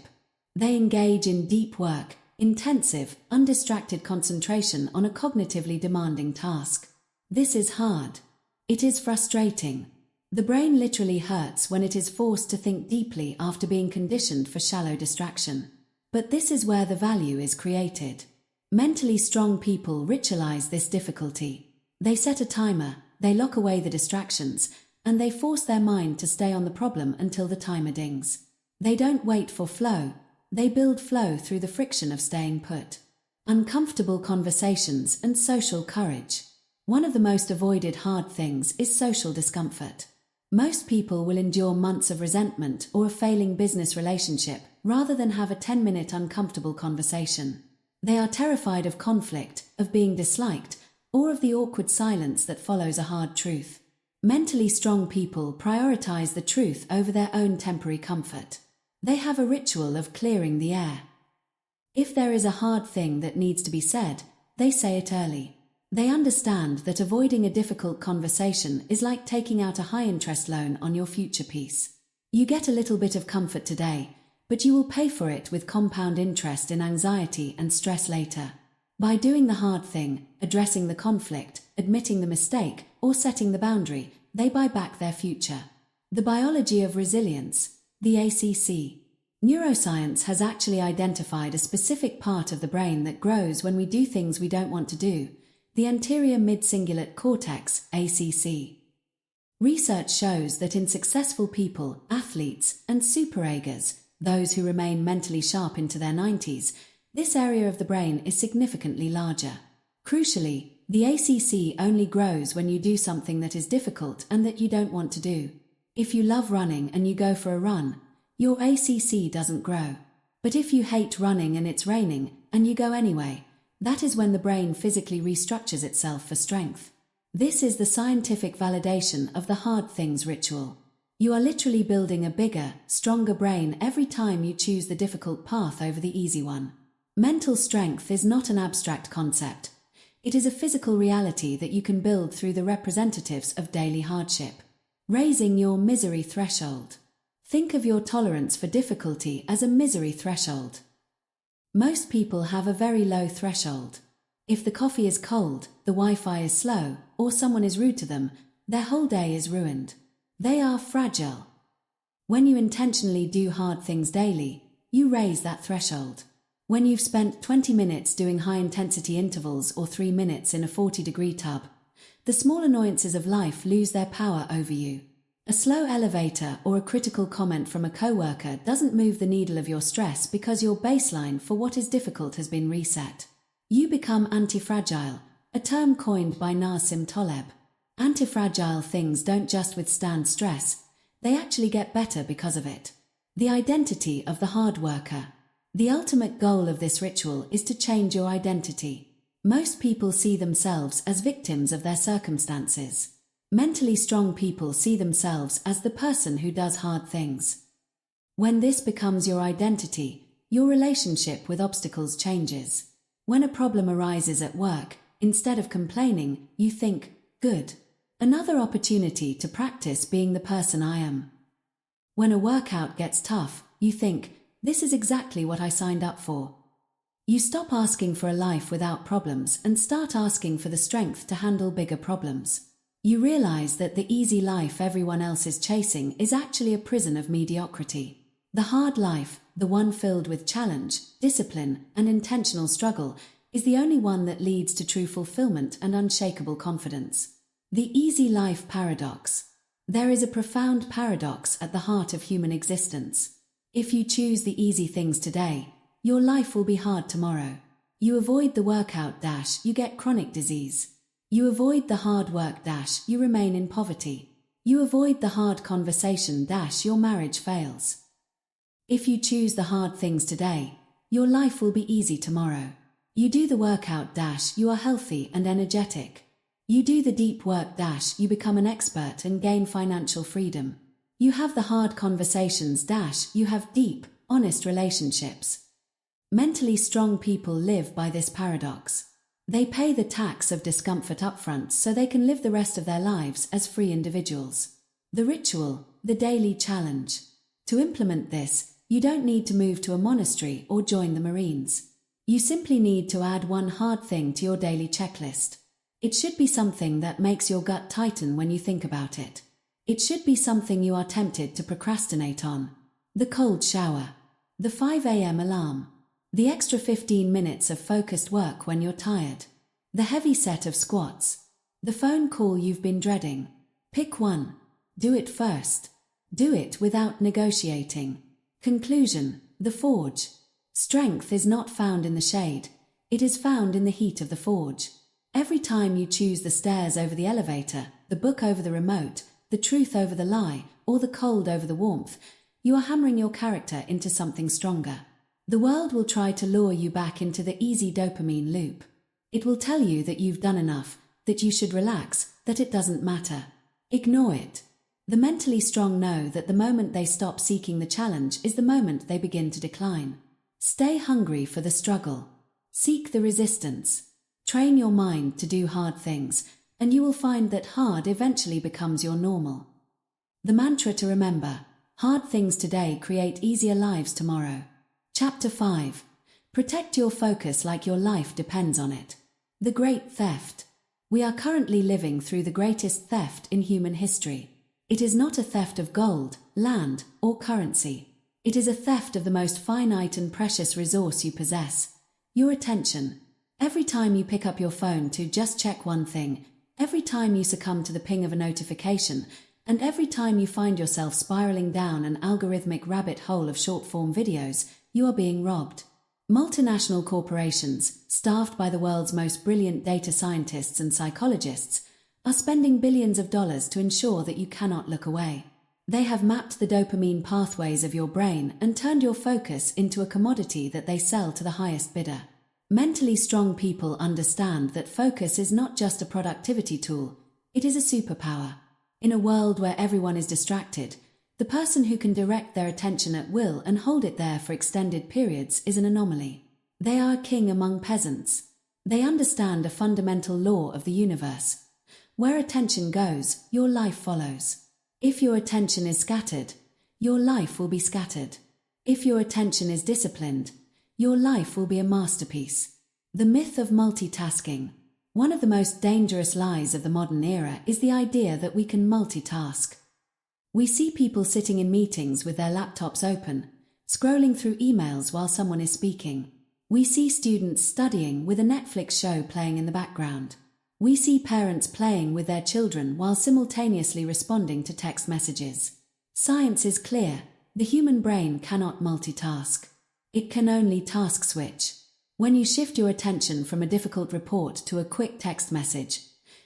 They engage in deep work, intensive, undistracted concentration on a cognitively demanding task. This is hard. It is frustrating. The brain literally hurts when it is forced to think deeply after being conditioned for shallow distraction. But this is where the value is created. Mentally strong people ritualize this difficulty. They set a timer, they lock away the distractions, and they force their mind to stay on the problem until the timer dings. They don't wait for flow, they build flow through the friction of staying put. Uncomfortable conversations and social courage. One of the most avoided hard things is social discomfort. Most people will endure months of resentment or a failing business relationship rather than have a 10-minute uncomfortable conversation. They are terrified of conflict, of being disliked, or of the awkward silence that follows a hard truth. Mentally strong people prioritize the truth over their own temporary comfort. They have a ritual of clearing the air. If there is a hard thing that needs to be said, they say it early. They understand that avoiding a difficult conversation is like taking out a high-interest loan on your future peace. You get a little bit of comfort today, but you will pay for it with compound interest in anxiety and stress later. By doing the hard thing, addressing the conflict, admitting the mistake, or setting the boundary, they buy back their future. The biology of resilience, the ACC. Neuroscience has actually identified a specific part of the brain that grows when we do things we don't want to do, the anterior mid-cingulate cortex, ACC. Research shows that in successful people, athletes, and superagers, those who remain mentally sharp into their 90s, this area of the brain is significantly larger. Crucially, the ACC only grows when you do something that is difficult and that you don't want to do. If you love running and you go for a run, your ACC doesn't grow. But if you hate running and it's raining, and you go anyway, that is when the brain physically restructures itself for strength. This is the scientific validation of the hard things ritual. You are literally building a bigger, stronger brain every time you choose the difficult path over the easy one. Mental strength is not an abstract concept. It is a physical reality that you can build through the representatives of daily hardship. Raising your misery threshold. Think of your tolerance for difficulty as a misery threshold. Most people have a very low threshold. If the coffee is cold, the Wi-Fi is slow, or someone is rude to them, their whole day is ruined. They are fragile. When you intentionally do hard things daily, you raise that threshold. When you've spent 20 minutes doing high-intensity intervals or 3 minutes in a 40-degree tub, the small annoyances of life lose their power over you. A slow elevator or a critical comment from a coworker doesn't move the needle of your stress because your baseline for what is difficult has been reset. You become anti-fragile, a term coined by Nassim Taleb. Anti-fragile things don't just withstand stress, they actually get better because of it. The identity of the hard worker. The ultimate goal of this ritual is to change your identity. Most people see themselves as victims of their circumstances. Mentally strong people see themselves as the person who does hard things. When this becomes your identity, your relationship with obstacles changes. When a problem arises at work, instead of complaining, you think, good. Another opportunity to practice being the person I am. When a workout gets tough, you think, this is exactly what I signed up for. You stop asking for a life without problems and start asking for the strength to handle bigger problems. You realize that the easy life everyone else is chasing is actually a prison of mediocrity. The hard life, the one filled with challenge, discipline, and intentional struggle, is the only one that leads to true fulfillment and unshakable confidence. The easy life paradox. There is a profound paradox at the heart of human existence. If you choose the easy things today, your life will be hard tomorrow. You avoid the workout dash, you get chronic disease. You avoid the hard work dash, you remain in poverty. You avoid the hard conversation dash, your marriage fails. If you choose the hard things today, your life will be easy tomorrow. You do the workout dash, you are healthy and energetic. You do the deep work dash, you become an expert and gain financial freedom. You have the hard conversations dash, you have deep, honest relationships. Mentally strong people live by this paradox. They pay the tax of discomfort upfront so they can live the rest of their lives as free individuals. The ritual, the daily challenge. To implement this, you don't need to move to a monastery or join the Marines. You simply need to add one hard thing to your daily checklist. It should be something that makes your gut tighten when you think about it. It should be something you are tempted to procrastinate on. The cold shower. The 5 a.m. alarm. The extra 15 minutes of focused work when you're tired. The heavy set of squats. The phone call you've been dreading. Pick one. Do it first. Do it without negotiating. Conclusion: the forge. Strength is not found in the shade. It is found in the heat of the forge. Every time you choose the stairs over the elevator, the book over the remote, the truth over the lie, or the cold over the warmth, you are hammering your character into something stronger. The world will try to lure you back into the easy dopamine loop. It will tell you that you've done enough, that you should relax, that it doesn't matter. Ignore it. The mentally strong know that the moment they stop seeking the challenge is the moment they begin to decline. Stay hungry for the struggle. Seek the resistance. Train your mind to do hard things, and you will find that hard eventually becomes your normal. The mantra to remember: hard things today create easier lives tomorrow. Chapter 5. Protect your focus like your life depends on it. The Great Theft. We are currently living through the greatest theft in human history. It is not a theft of gold, land, or currency. It is a theft of the most finite and precious resource you possess: your attention. Every time you pick up your phone to just check one thing, every time you succumb to the ping of a notification, and every time you find yourself spiraling down an algorithmic rabbit hole of short-form videos, you are being robbed. Multinational corporations, staffed by the world's most brilliant data scientists and psychologists, are spending billions of dollars to ensure that you cannot look away. They have mapped the dopamine pathways of your brain and turned your focus into a commodity that they sell to the highest bidder. Mentally strong people understand that focus is not just a productivity tool, it is a superpower. In a world where everyone is distracted, the person who can direct their attention at will and hold it there for extended periods is an anomaly. They are a king among peasants. They understand a fundamental law of the universe. Where attention goes, your life follows. If your attention is scattered, your life will be scattered. If your attention is disciplined, your life will be a masterpiece. The myth of multitasking. One of the most dangerous lies of the modern era is the idea that we can multitask. We see people sitting in meetings with their laptops open, scrolling through emails while someone is speaking. We see students studying with a Netflix show playing in the background. We see parents playing with their children while simultaneously responding to text messages. Science is clear: the human brain cannot multitask. It can only task switch. When you shift your attention from a difficult report to a quick text message,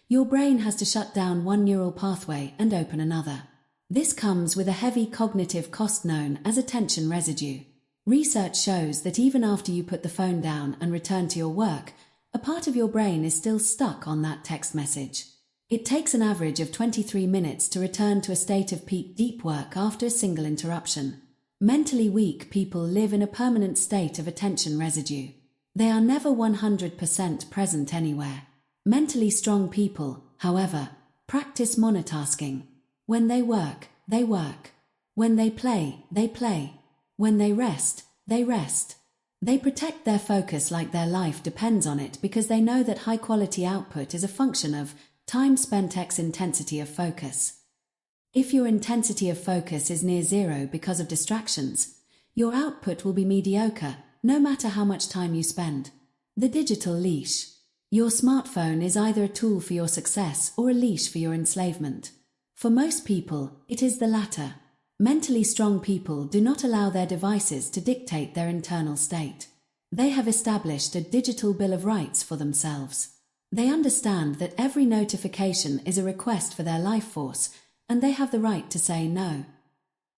your brain has to shut down one neural pathway and open another. This comes with a heavy cognitive cost known as attention residue. Research shows that even after you put the phone down and return to your work, a part of your brain is still stuck on that text message. It takes an average of 23 minutes to return to a state of peak deep work after a single interruption. Mentally weak people live in a permanent state of attention residue. They are never 100% present anywhere. Mentally strong people, however, practice monotasking. When they work, they work. When they play, they play. When they rest, they rest. They protect their focus like their life depends on it because they know that high-quality output is a function of time spent x intensity of focus. If your intensity of focus is near zero because of distractions, your output will be mediocre, no matter how much time you spend. The digital leash. Your smartphone is either a tool for your success or a leash for your enslavement. For most people, it is the latter. Mentally strong people do not allow their devices to dictate their internal state. They have established a digital bill of rights for themselves. They understand that every notification is a request for their life force, and they have the right to say no.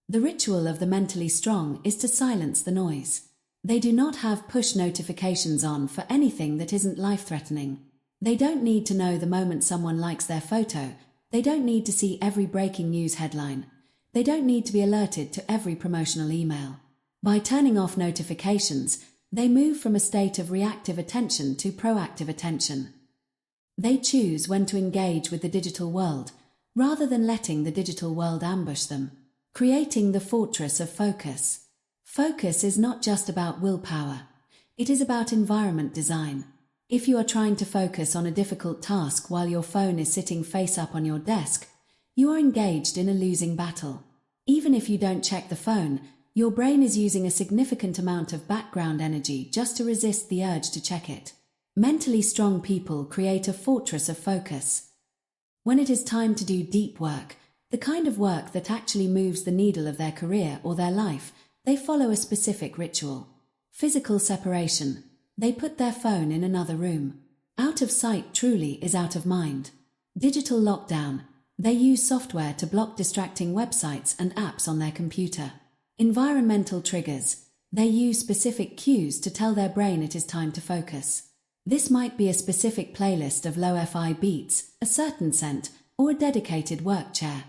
The ritual of the mentally strong is to silence the noise. They do not have push notifications on for anything that isn't life-threatening. They don't need to know the moment someone likes their photo. They don't need to see every breaking news headline. They don't need to be alerted to every promotional email. By turning off notifications, they move from a state of reactive attention to proactive attention. They choose when to engage with the digital world, rather than letting the digital world ambush them, creating the fortress of focus. Focus is not just about willpower. It is about environment design. If you are trying to focus on a difficult task while your phone is sitting face up on your desk, you are engaged in a losing battle. Even if you don't check the phone, Your brain is using a significant amount of background energy just to resist the urge to check it. Mentally strong people create a fortress of focus. When it is time to do deep work, the kind of work that actually moves the needle of their career or their life, they follow a specific ritual. Physical separation. They put their phone in another room. Out of sight truly is out of mind. Digital lockdown. They use software to block distracting websites and apps on their computer. Environmental triggers. They use specific cues to tell their brain it is time to focus. This might be a specific playlist of lo-fi beats, a certain scent, or a dedicated work chair.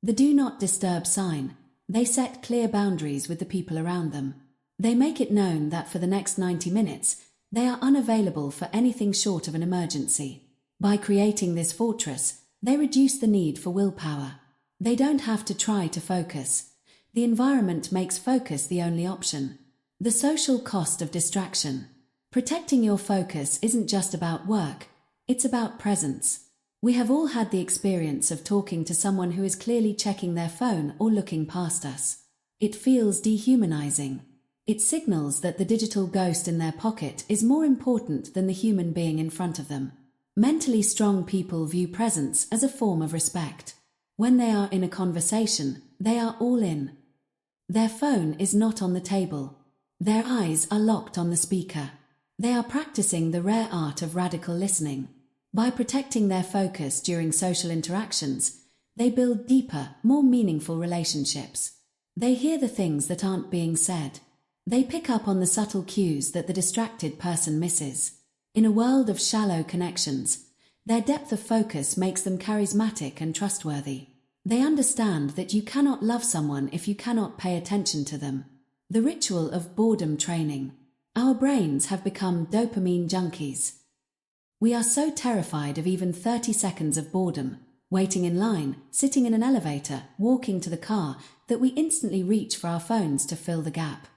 The do not disturb sign. They set clear boundaries with the people around them. They make it known that for the next 90 minutes, they are unavailable for anything short of an emergency. By creating this fortress, they reduce the need for willpower. They don't have to try to focus. The environment makes focus the only option. The social cost of distraction. Protecting your focus isn't just about work, it's about presence. We have all had the experience of talking to someone who is clearly checking their phone or looking past us. It feels dehumanizing. It signals that the digital ghost in their pocket is more important than the human being in front of them. Mentally strong people view presence as a form of respect. When they are in a conversation, they are all in. Their phone is not on the table. Their eyes are locked on the speaker. They are practicing the rare art of radical listening. By protecting their focus during social interactions, they build deeper, more meaningful relationships. They hear the things that aren't being said. They pick up on the subtle cues that the distracted person misses. In a world of shallow connections, their depth of focus makes them charismatic and trustworthy. They understand that you cannot love someone if you cannot pay attention to them. The ritual of boredom training. Our brains have become dopamine junkies. We are so terrified of even 30 seconds of boredom, waiting in line, sitting in an elevator, walking to the car, that we instantly reach for our phones to fill the gap.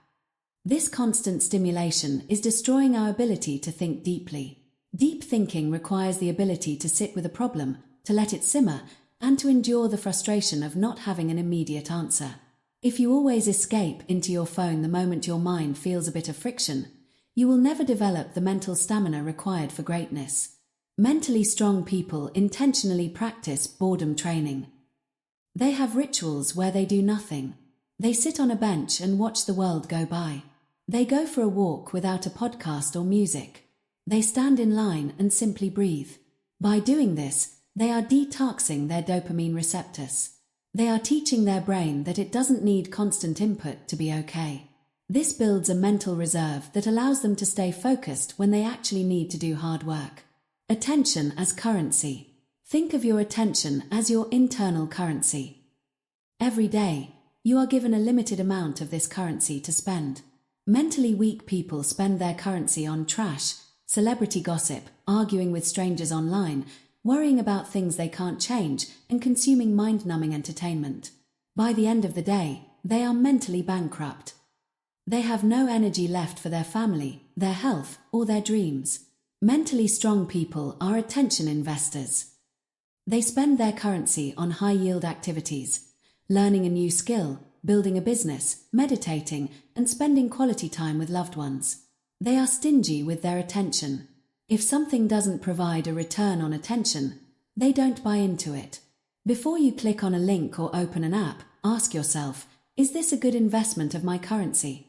This constant stimulation is destroying our ability to think deeply. Deep thinking requires the ability to sit with a problem, to let it simmer, and to endure the frustration of not having an immediate answer. If you always escape into your phone the moment your mind feels a bit of friction, you will never develop the mental stamina required for greatness. Mentally strong people intentionally practice boredom training. They have rituals where they do nothing. They sit on a bench and watch the world go by. They go for a walk without a podcast or music. They stand in line and simply breathe. By doing this, they are detoxing their dopamine receptors. They are teaching their brain that it doesn't need constant input to be okay. This builds a mental reserve that allows them to stay focused when they actually need to do hard work. Attention as currency. Think of your attention as your internal currency. Every day, you are given a limited amount of this currency to spend. Mentally weak people spend their currency on trash, celebrity gossip, arguing with strangers online, worrying about things they can't change, and consuming mind-numbing entertainment. By the end of the day, they are mentally bankrupt. They have no energy left for their family, their health, or their dreams. Mentally strong people are attention investors. They spend their currency on high-yield activities, learning a new skill, building a business, meditating, and spending quality time with loved ones. They are stingy with their attention. If something doesn't provide a return on attention, they don't buy into it. Before you click on a link or open an app, ask yourself, is this a good investment of my currency?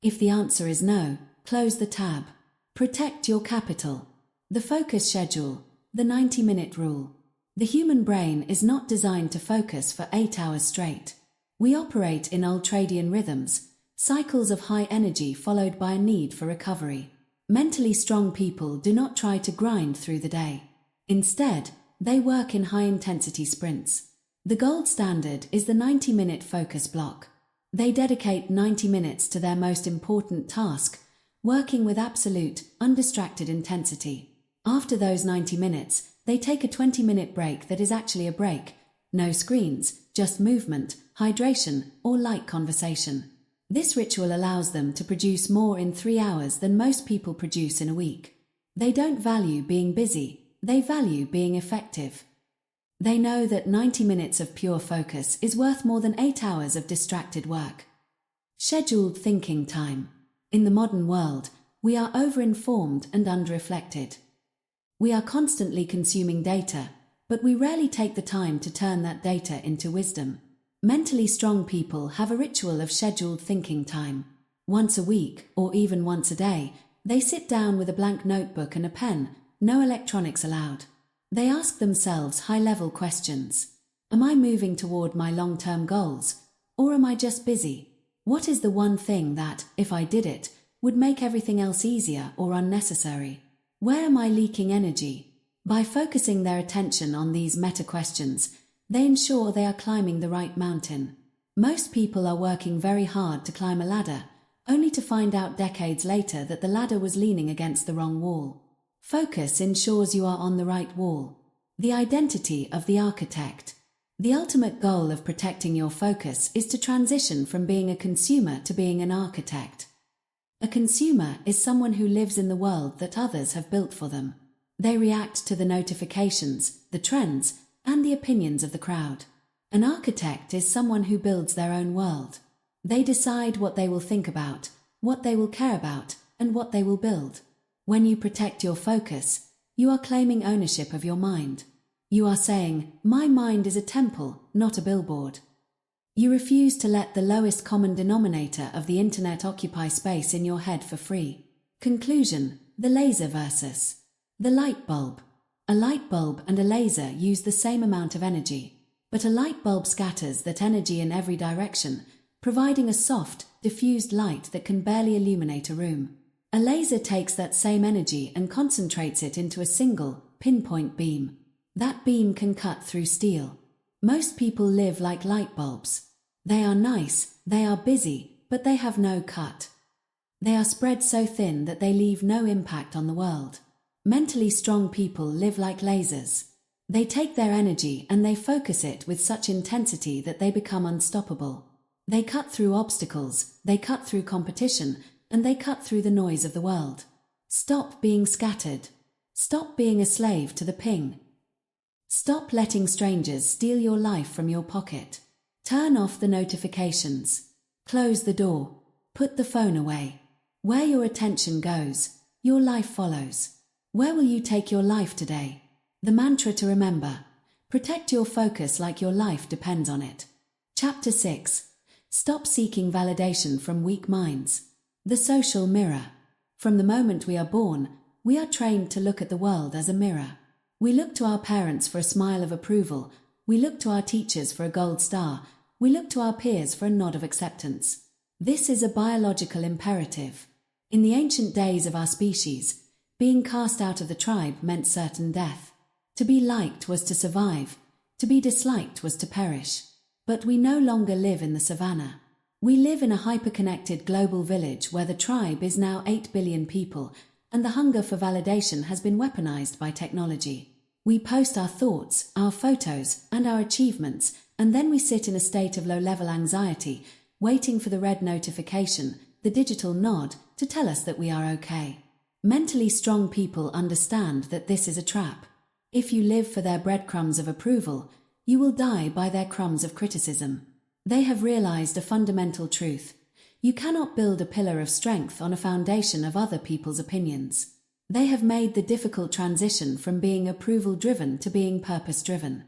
If the answer is no, close the tab. Protect your capital. The focus schedule, the 90-minute rule. The human brain is not designed to focus for 8 hours straight. We operate in ultradian rhythms, cycles of high energy followed by a need for recovery. Mentally strong people do not try to grind through the day. Instead, they work in high-intensity sprints. The gold standard is the 90-minute focus block. They dedicate 90 minutes to their most important task, working with absolute, undistracted intensity. After those 90 minutes, they take a 20-minute break that is actually a break. No screens, just movement, hydration, or light conversation. This ritual allows them to produce more in 3 hours than most people produce in a week. They don't value being busy, they value being effective. They know that 90 minutes of pure focus is worth more than 8 hours of distracted work. Scheduled thinking time. In the modern world, we are over-informed and under-reflected. We are constantly consuming data, but we rarely take the time to turn that data into wisdom. Mentally strong people have a ritual of scheduled thinking time. Once a week, or even once a day, they sit down with a blank notebook and a pen, no electronics allowed. They ask themselves high-level questions. Am I moving toward my long-term goals? Or am I just busy? What is the one thing that, if I did it, would make everything else easier or unnecessary? Where am I leaking energy? By focusing their attention on these meta-questions, they ensure they are climbing the right mountain. Most people are working very hard to climb a ladder, only to find out decades later that the ladder was leaning against the wrong wall. Focus ensures you are on the right wall. The identity of the architect. The ultimate goal of protecting your focus is to transition from being a consumer to being an architect. A consumer is someone who lives in the world that others have built for them. They react to the notifications, the trends, and the opinions of the crowd. An architect is someone who builds their own world. They decide what they will think about, what they will care about, and what they will build. When you protect your focus, you are claiming ownership of your mind. You are saying, my mind is a temple, not a billboard. You refuse to let the lowest common denominator of the internet occupy space in your head for free. Conclusion: the laser versus the light bulb. A light bulb and a laser use the same amount of energy, but a light bulb scatters that energy in every direction, providing a soft, diffused light that can barely illuminate a room. A laser takes that same energy and concentrates it into a single, pinpoint beam. That beam can cut through steel. Most people live like light bulbs. They are nice, they are busy, but they have no cut. They are spread so thin that they leave no impact on the world. Mentally strong people live like lasers. They take their energy and they focus it with such intensity that they become unstoppable. They cut through obstacles, they cut through competition, and they cut through the noise of the world. Stop being scattered. Stop being a slave to the ping. Stop letting strangers steal your life from your pocket. Turn off the notifications. Close the door. Put the phone away. Where your attention goes, your life follows. Where will you take your life today? The mantra to remember: protect your focus like your life depends on it. Chapter 6. Stop seeking validation from weak minds. The social mirror. From the moment we are born, we are trained to look at the world as a mirror. We look to our parents for a smile of approval, we look to our teachers for a gold star, we look to our peers for a nod of acceptance. This is a biological imperative. In the ancient days of our species, being cast out of the tribe meant certain death. To be liked was to survive, to be disliked was to perish. But we no longer live in the savannah. We live in a hyper-connected global village where the tribe is now 8 billion people, and the hunger for validation has been weaponized by technology. We post our thoughts, our photos, and our achievements, and then we sit in a state of low-level anxiety, waiting for the red notification, the digital nod, to tell us that we are okay. Mentally strong people understand that this is a trap. If you live for their breadcrumbs of approval, you will die by their crumbs of criticism. They have realized a fundamental truth. You cannot build a pillar of strength on a foundation of other people's opinions. They have made the difficult transition from being approval-driven to being purpose-driven.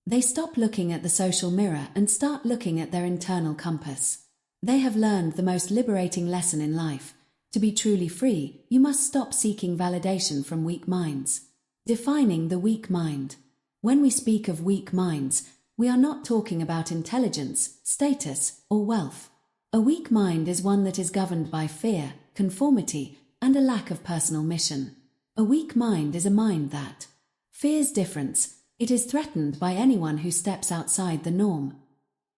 They stop looking at the social mirror and start looking at their internal compass. They have learned the most liberating lesson in life. To be truly free, you must stop seeking validation from weak minds. Defining the weak mind. When we speak of weak minds, we are not talking about intelligence, status, or wealth. A weak mind is one that is governed by fear, conformity, and a lack of personal mission. A weak mind is a mind that fears difference. It is threatened by anyone who steps outside the norm.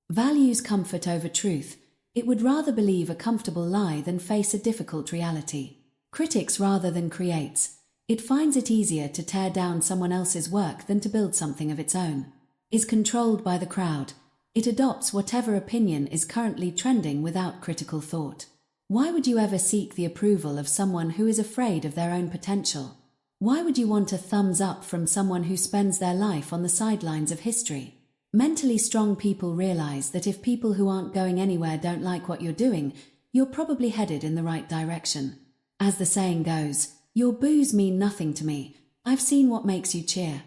Values comfort over truth. It would rather believe a comfortable lie than face a difficult reality. Critics rather than creates. It finds it easier to tear down someone else's work than to build something of its own. Is controlled by the crowd. It adopts whatever opinion is currently trending without critical thought. Why would you ever seek the approval of someone who is afraid of their own potential? Why would you want a thumbs up from someone who spends their life on the sidelines of history? Mentally strong people realize that if people who aren't going anywhere don't like what you're doing, you're probably headed in the right direction. As the saying goes, your boos mean nothing to me, I've seen what makes you cheer.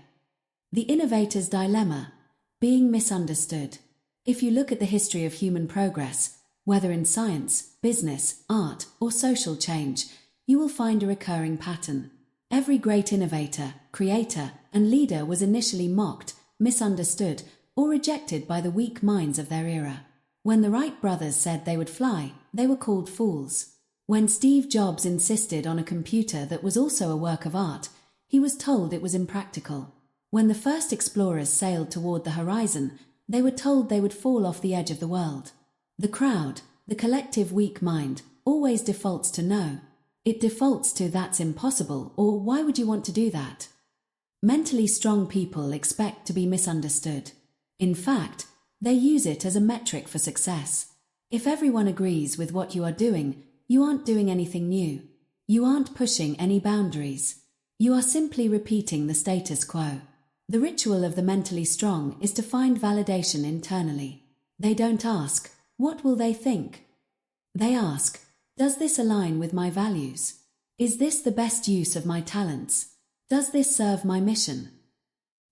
The innovator's dilemma, being misunderstood. If you look at the history of human progress, whether in science, business, art, or social change, you will find a recurring pattern. Every great innovator, creator, and leader was initially mocked, misunderstood, or rejected by the weak minds of their era. When the Wright brothers said they would fly, they were called fools. When Steve Jobs insisted on a computer that was also a work of art, he was told it was impractical. When the first explorers sailed toward the horizon, they were told they would fall off the edge of the world. The crowd, the collective weak mind, always defaults to no. It defaults to that's impossible or why would you want to do that? Mentally strong people expect to be misunderstood. In fact, they use it as a metric for success. If everyone agrees with what you are doing, you aren't doing anything new. You aren't pushing any boundaries. You are simply repeating the status quo. The ritual of the mentally strong is to find validation internally. They don't ask, what will they think? They ask, does this align with my values? Is this the best use of my talents? Does this serve my mission?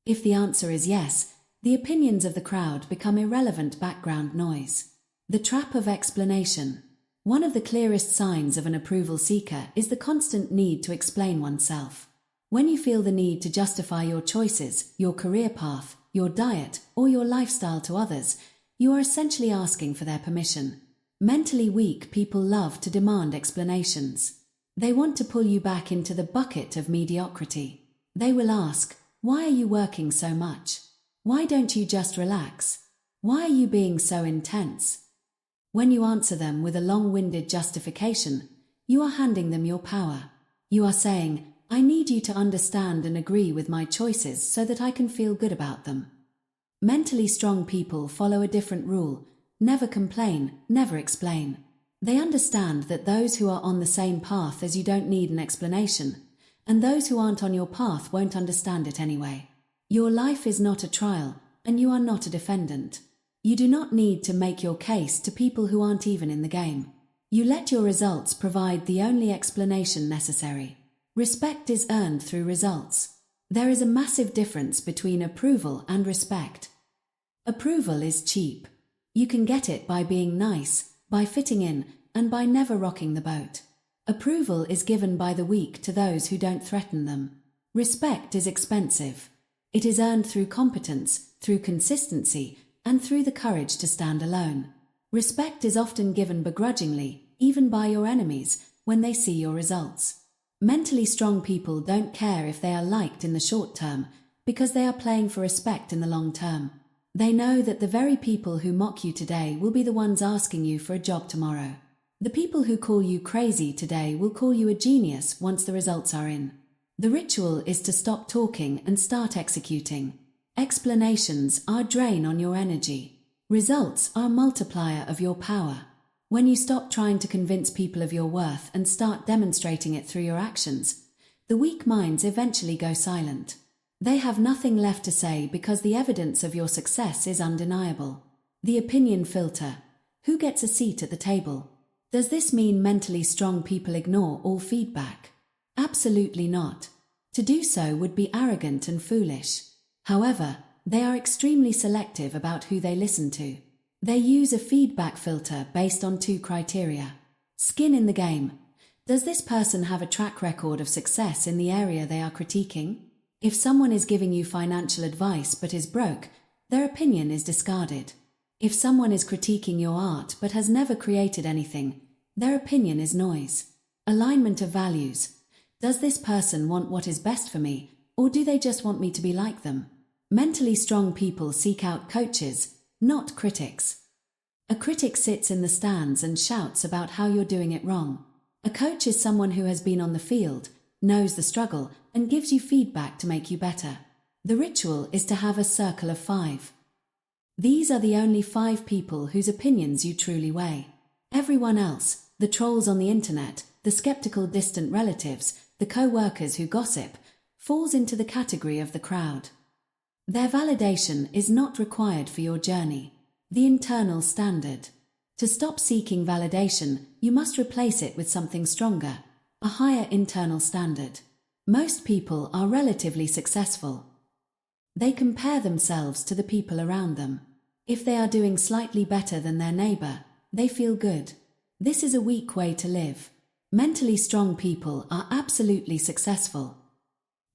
If the answer is yes, the opinions of the crowd become irrelevant background noise. The trap of explanation. One of the clearest signs of an approval seeker is the constant need to explain oneself. When you feel the need to justify your choices, your career path, your diet, or your lifestyle to others, you are essentially asking for their permission. Mentally weak people love to demand explanations. They want to pull you back into the bucket of mediocrity. They will ask, why are you working so much? Why don't you just relax? Why are you being so intense? When you answer them with a long-winded justification, you are handing them your power. You are saying, I need you to understand and agree with my choices so that I can feel good about them. Mentally strong people follow a different rule: never complain, never explain. They understand that those who are on the same path as you don't need an explanation, and those who aren't on your path won't understand it anyway. Your life is not a trial, and you are not a defendant. You do not need to make your case to people who aren't even in the game. You let your results provide the only explanation necessary. Respect is earned through results. There is a massive difference between approval and respect. Approval is cheap. You can get it by being nice, by fitting in, and by never rocking the boat. Approval is given by the weak to those who don't threaten them. Respect is expensive. It is earned through competence, through consistency, and through the courage to stand alone. Respect is often given begrudgingly, even by your enemies, when they see your results. Mentally strong people don't care if they are liked in the short term, because they are playing for respect in the long term. They know that the very people who mock you today will be the ones asking you for a job tomorrow. The people who call you crazy today will call you a genius once the results are in. The ritual is to stop talking and start executing. Explanations are a drain on your energy. Results are a multiplier of your power. When you stop trying to convince people of your worth and start demonstrating it through your actions, the weak minds eventually go silent. They have nothing left to say because the evidence of your success is undeniable. The opinion filter. Who gets a seat at the table? Does this mean mentally strong people ignore all feedback? Absolutely not. To do so would be arrogant and foolish. However, they are extremely selective about who they listen to. They use a feedback filter based on 2 criteria. Skin in the game. Does this person have a track record of success in the area they are critiquing? If someone is giving you financial advice but is broke, their opinion is discarded. If someone is critiquing your art but has never created anything, their opinion is noise. Alignment of values. Does this person want what is best for me, or do they just want me to be like them? Mentally strong people seek out coaches, not critics. A critic sits in the stands and shouts about how you're doing it wrong. A coach is someone who has been on the field, knows the struggle, and gives you feedback to make you better. The ritual is to have a circle of 5. These are the only 5 people whose opinions you truly weigh. Everyone else, the trolls on the internet, the skeptical distant relatives, the co-workers who gossip, falls into the category of the crowd. Their validation is not required for your journey. The internal standard. To stop seeking validation, you must replace it with something stronger, a higher internal standard. Most people are relatively successful. They compare themselves to the people around them. If they are doing slightly better than their neighbor, they feel good. This is a weak way to live. Mentally strong people are absolutely successful.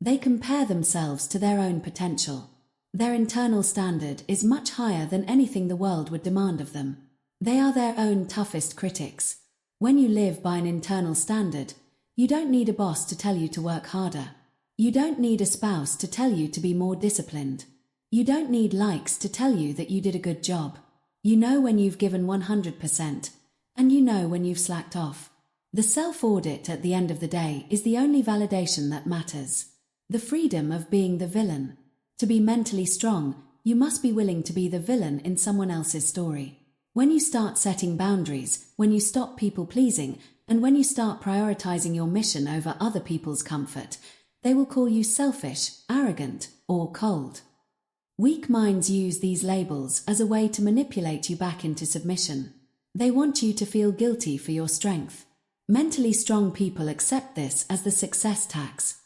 They compare themselves to their own potential. Their internal standard is much higher than anything the world would demand of them. They are their own toughest critics. When you live by an internal standard, you don't need a boss to tell you to work harder. You don't need a spouse to tell you to be more disciplined. You don't need likes to tell you that you did a good job. You know when you've given 100%, and you know when you've slacked off. The self-audit at the end of the day is the only validation that matters. The freedom of being the villain. To be mentally strong, you must be willing to be the villain in someone else's story. When you start setting boundaries, when you stop people-pleasing, and when you start prioritizing your mission over other people's comfort, they will call you selfish, arrogant, or cold. Weak minds use these labels as a way to manipulate you back into submission. They want you to feel guilty for your strength. Mentally strong people accept this as the success tax.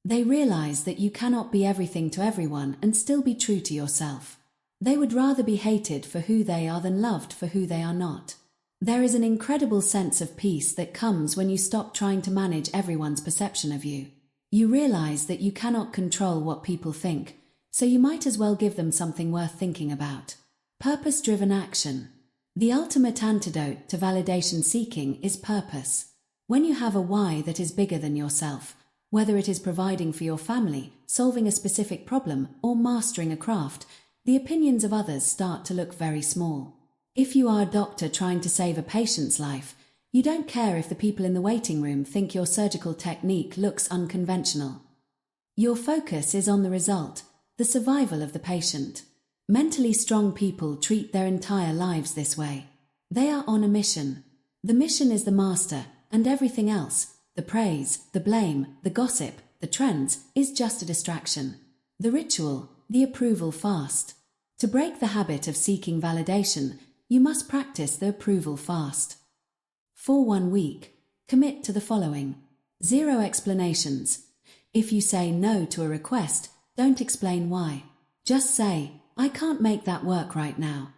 They realize that you cannot be everything to everyone and still be true to yourself. They would rather be hated for who they are than loved for who they are not. There is an incredible sense of peace that comes when you stop trying to manage everyone's perception of you. You realize that you cannot control what people think, so you might as well give them something worth thinking about. Purpose-driven action. The ultimate antidote to validation seeking is purpose. When you have a why that is bigger than yourself, whether it is providing for your family, solving a specific problem, or mastering a craft, the opinions of others start to look very small. If you are a doctor trying to save a patient's life, you don't care if the people in the waiting room think your surgical technique looks unconventional. Your focus is on the result, the survival of the patient. Mentally strong people treat their entire lives this way. They are on a mission. The mission is the master, and everything else, the praise, the blame, the gossip, the trends, is just a distraction. The ritual, the approval fast. To break the habit of seeking validation, you must practice the approval fast. For 1 week, commit to the following. 0 explanations. If you say no to a request, don't explain why. Just say, I can't make that work right now.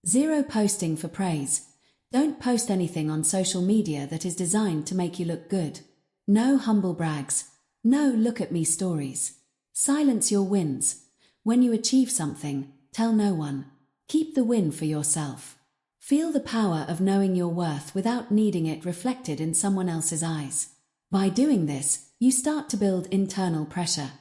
0 posting for praise. Don't post anything on social media that is designed to make you look good. No humble brags. No look at me stories. Silence your wins. When you achieve something, tell no one. Keep the win for yourself. Feel the power of knowing your worth without needing it reflected in someone else's eyes. By doing this, you start to build internal pressure.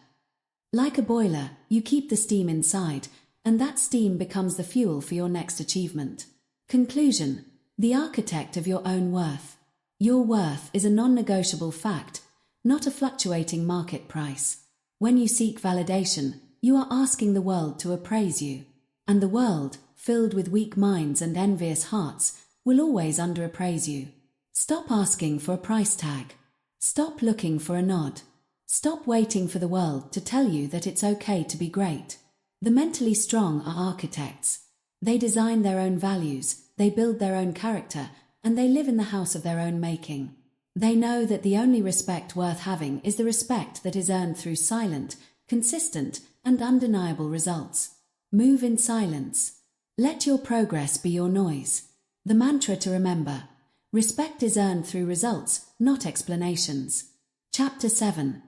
Like a boiler, you keep the steam inside, and that steam becomes the fuel for your next achievement. Conclusion: the architect of your own worth. Your worth is a non-negotiable fact, not a fluctuating market price. When you seek validation, you are asking the world to appraise you. And the world, filled with weak minds and envious hearts, will always underappraise you. Stop asking for a price tag. Stop looking for a nod. Stop waiting for the world to tell you that it's okay to be great. The mentally strong are architects. They design their own values, they build their own character, and they live in the house of their own making. They know that the only respect worth having is the respect that is earned through silent, consistent, and undeniable results. Move in silence. Let your progress be your noise. The mantra to remember: respect is earned through results, not explanations. Chapter 7.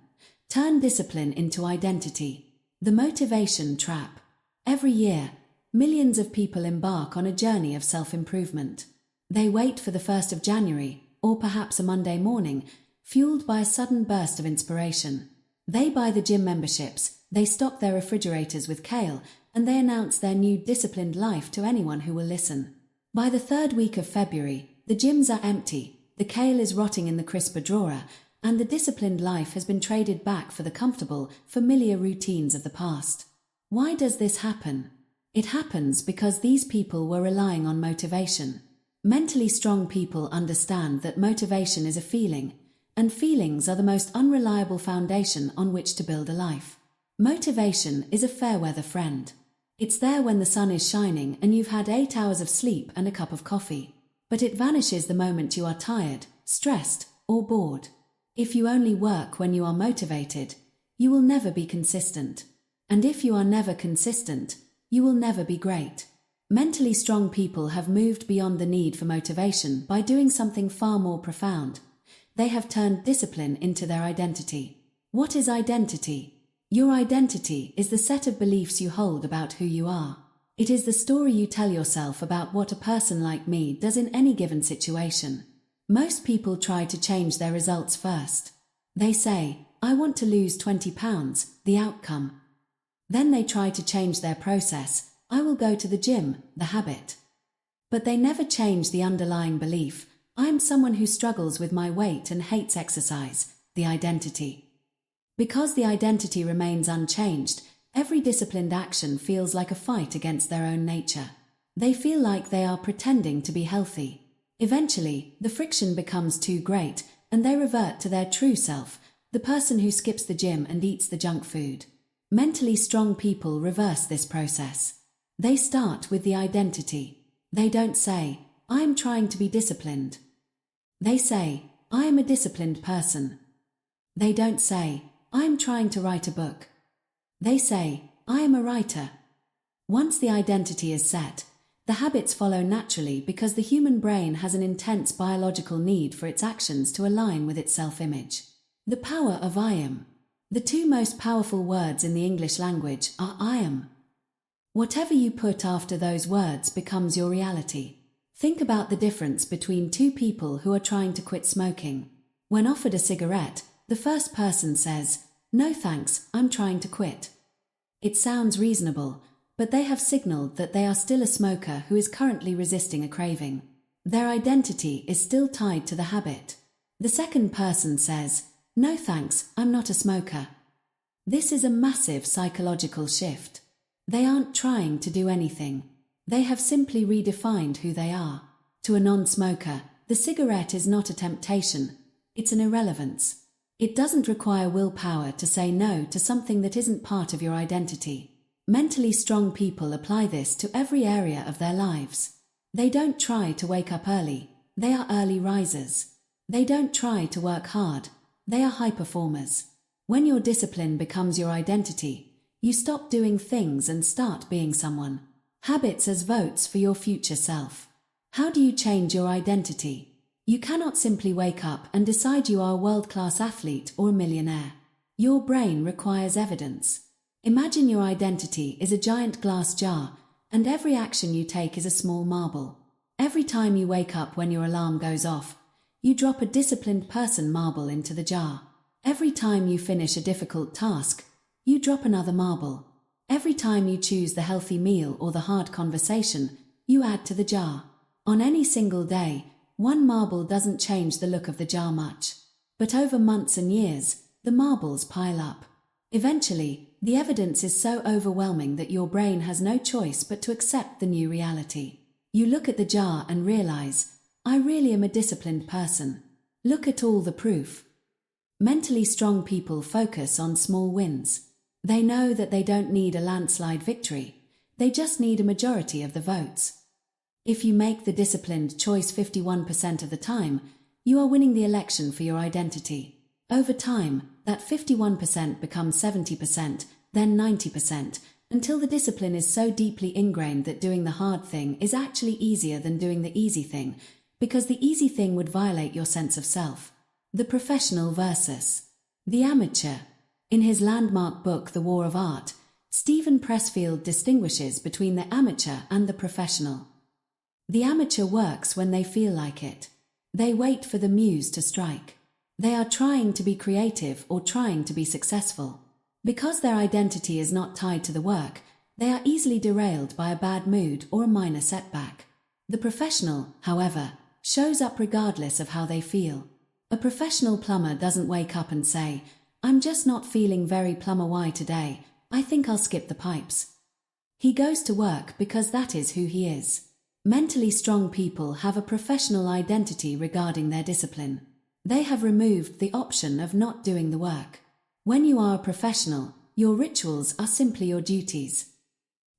Turn discipline into identity. The motivation trap. Every year, millions of people embark on a journey of self-improvement. They wait for the 1st of January, or perhaps a Monday morning, fueled by a sudden burst of inspiration. They buy the gym memberships, they stock their refrigerators with kale, and they announce their new disciplined life to anyone who will listen. By the 3rd week of February, the gyms are empty, the kale is rotting in the crisper drawer, and the disciplined life has been traded back for the comfortable, familiar routines of the past. Why does this happen? It happens because these people were relying on motivation. Mentally strong people understand that motivation is a feeling, and feelings are the most unreliable foundation on which to build a life. Motivation is a fair-weather friend. It's there when the sun is shining and you've had 8 hours of sleep and a cup of coffee. But it vanishes the moment you are tired, stressed, or bored. If you only work when you are motivated, you will never be consistent. And if you are never consistent, you will never be great. Mentally strong people have moved beyond the need for motivation by doing something far more profound. They have turned discipline into their identity. What is identity? Your identity is the set of beliefs you hold about who you are. It is the story you tell yourself about what a person like me does in any given situation. Most people try to change their results first. They say, I want to lose 20 pounds, the outcome. Then they try to change their process, I will go to the gym, the habit. But they never change the underlying belief, I am someone who struggles with my weight and hates exercise, the identity. Because the identity remains unchanged, every disciplined action feels like a fight against their own nature. They feel like they are pretending to be healthy. Eventually, the friction becomes too great, and they revert to their true self, the person who skips the gym and eats the junk food. Mentally strong people reverse this process. They start with the identity. They don't say, I am trying to be disciplined. They say, I am a disciplined person. They don't say, I am trying to write a book. They say, I am a writer. Once the identity is set, the habits follow naturally because the human brain has an intense biological need for its actions to align with its self-image. The power of I am. The two most powerful words in the English language are I am. Whatever you put after those words becomes your reality. Think about the difference between two people who are trying to quit smoking. When offered a cigarette, the first person says, no thanks, I'm trying to quit. It sounds reasonable, but they have signaled that they are still a smoker who is currently resisting a craving. Their identity is still tied to the habit. The second person says, no thanks, I'm not a smoker. This is a massive psychological shift. They aren't trying to do anything. They have simply redefined who they are. To a non-smoker, the cigarette is not a temptation, it's an irrelevance. It doesn't require willpower to say no to something that isn't part of your identity. Mentally strong people apply this to every area of their lives. They don't try to wake up early, they are early risers. They don't try to work hard, they are high performers. When your discipline becomes your identity, you stop doing things and start being someone. Habits as votes for your future self. How do you change your identity? You cannot simply wake up and decide you are a world-class athlete or a millionaire. Your brain requires evidence. Imagine your identity is a giant glass jar, and every action you take is a small marble. Every time you wake up when your alarm goes off, you drop a disciplined person marble into the jar. Every time you finish a difficult task, you drop another marble. Every time you choose the healthy meal or the hard conversation, you add to the jar. On any single day, one marble doesn't change the look of the jar much. But over months and years, the marbles pile up. Eventually, the evidence is so overwhelming that your brain has no choice but to accept the new reality. You look at the jar and realize, I really am a disciplined person. Look at all the proof. Mentally strong people focus on small wins. They know that they don't need a landslide victory, they just need a majority of the votes. If you make the disciplined choice 51% of the time, you are winning the election for your identity. Over time, that 51% becomes 70%, then 90%, until the discipline is so deeply ingrained that doing the hard thing is actually easier than doing the easy thing, because the easy thing would violate your sense of self. The professional versus the amateur. In his landmark book The War of Art, Stephen Pressfield distinguishes between the amateur and the professional. The amateur works when they feel like it. They wait for the muse to strike. They are trying to be creative or trying to be successful. Because their identity is not tied to the work, they are easily derailed by a bad mood or a minor setback. The professional, however, shows up regardless of how they feel. A professional plumber doesn't wake up and say, I'm just not feeling very plumber-y today, I think I'll skip the pipes. He goes to work because that is who he is. Mentally strong people have a professional identity regarding their discipline. They have removed the option of not doing the work. When you are a professional, your rituals are simply your duties.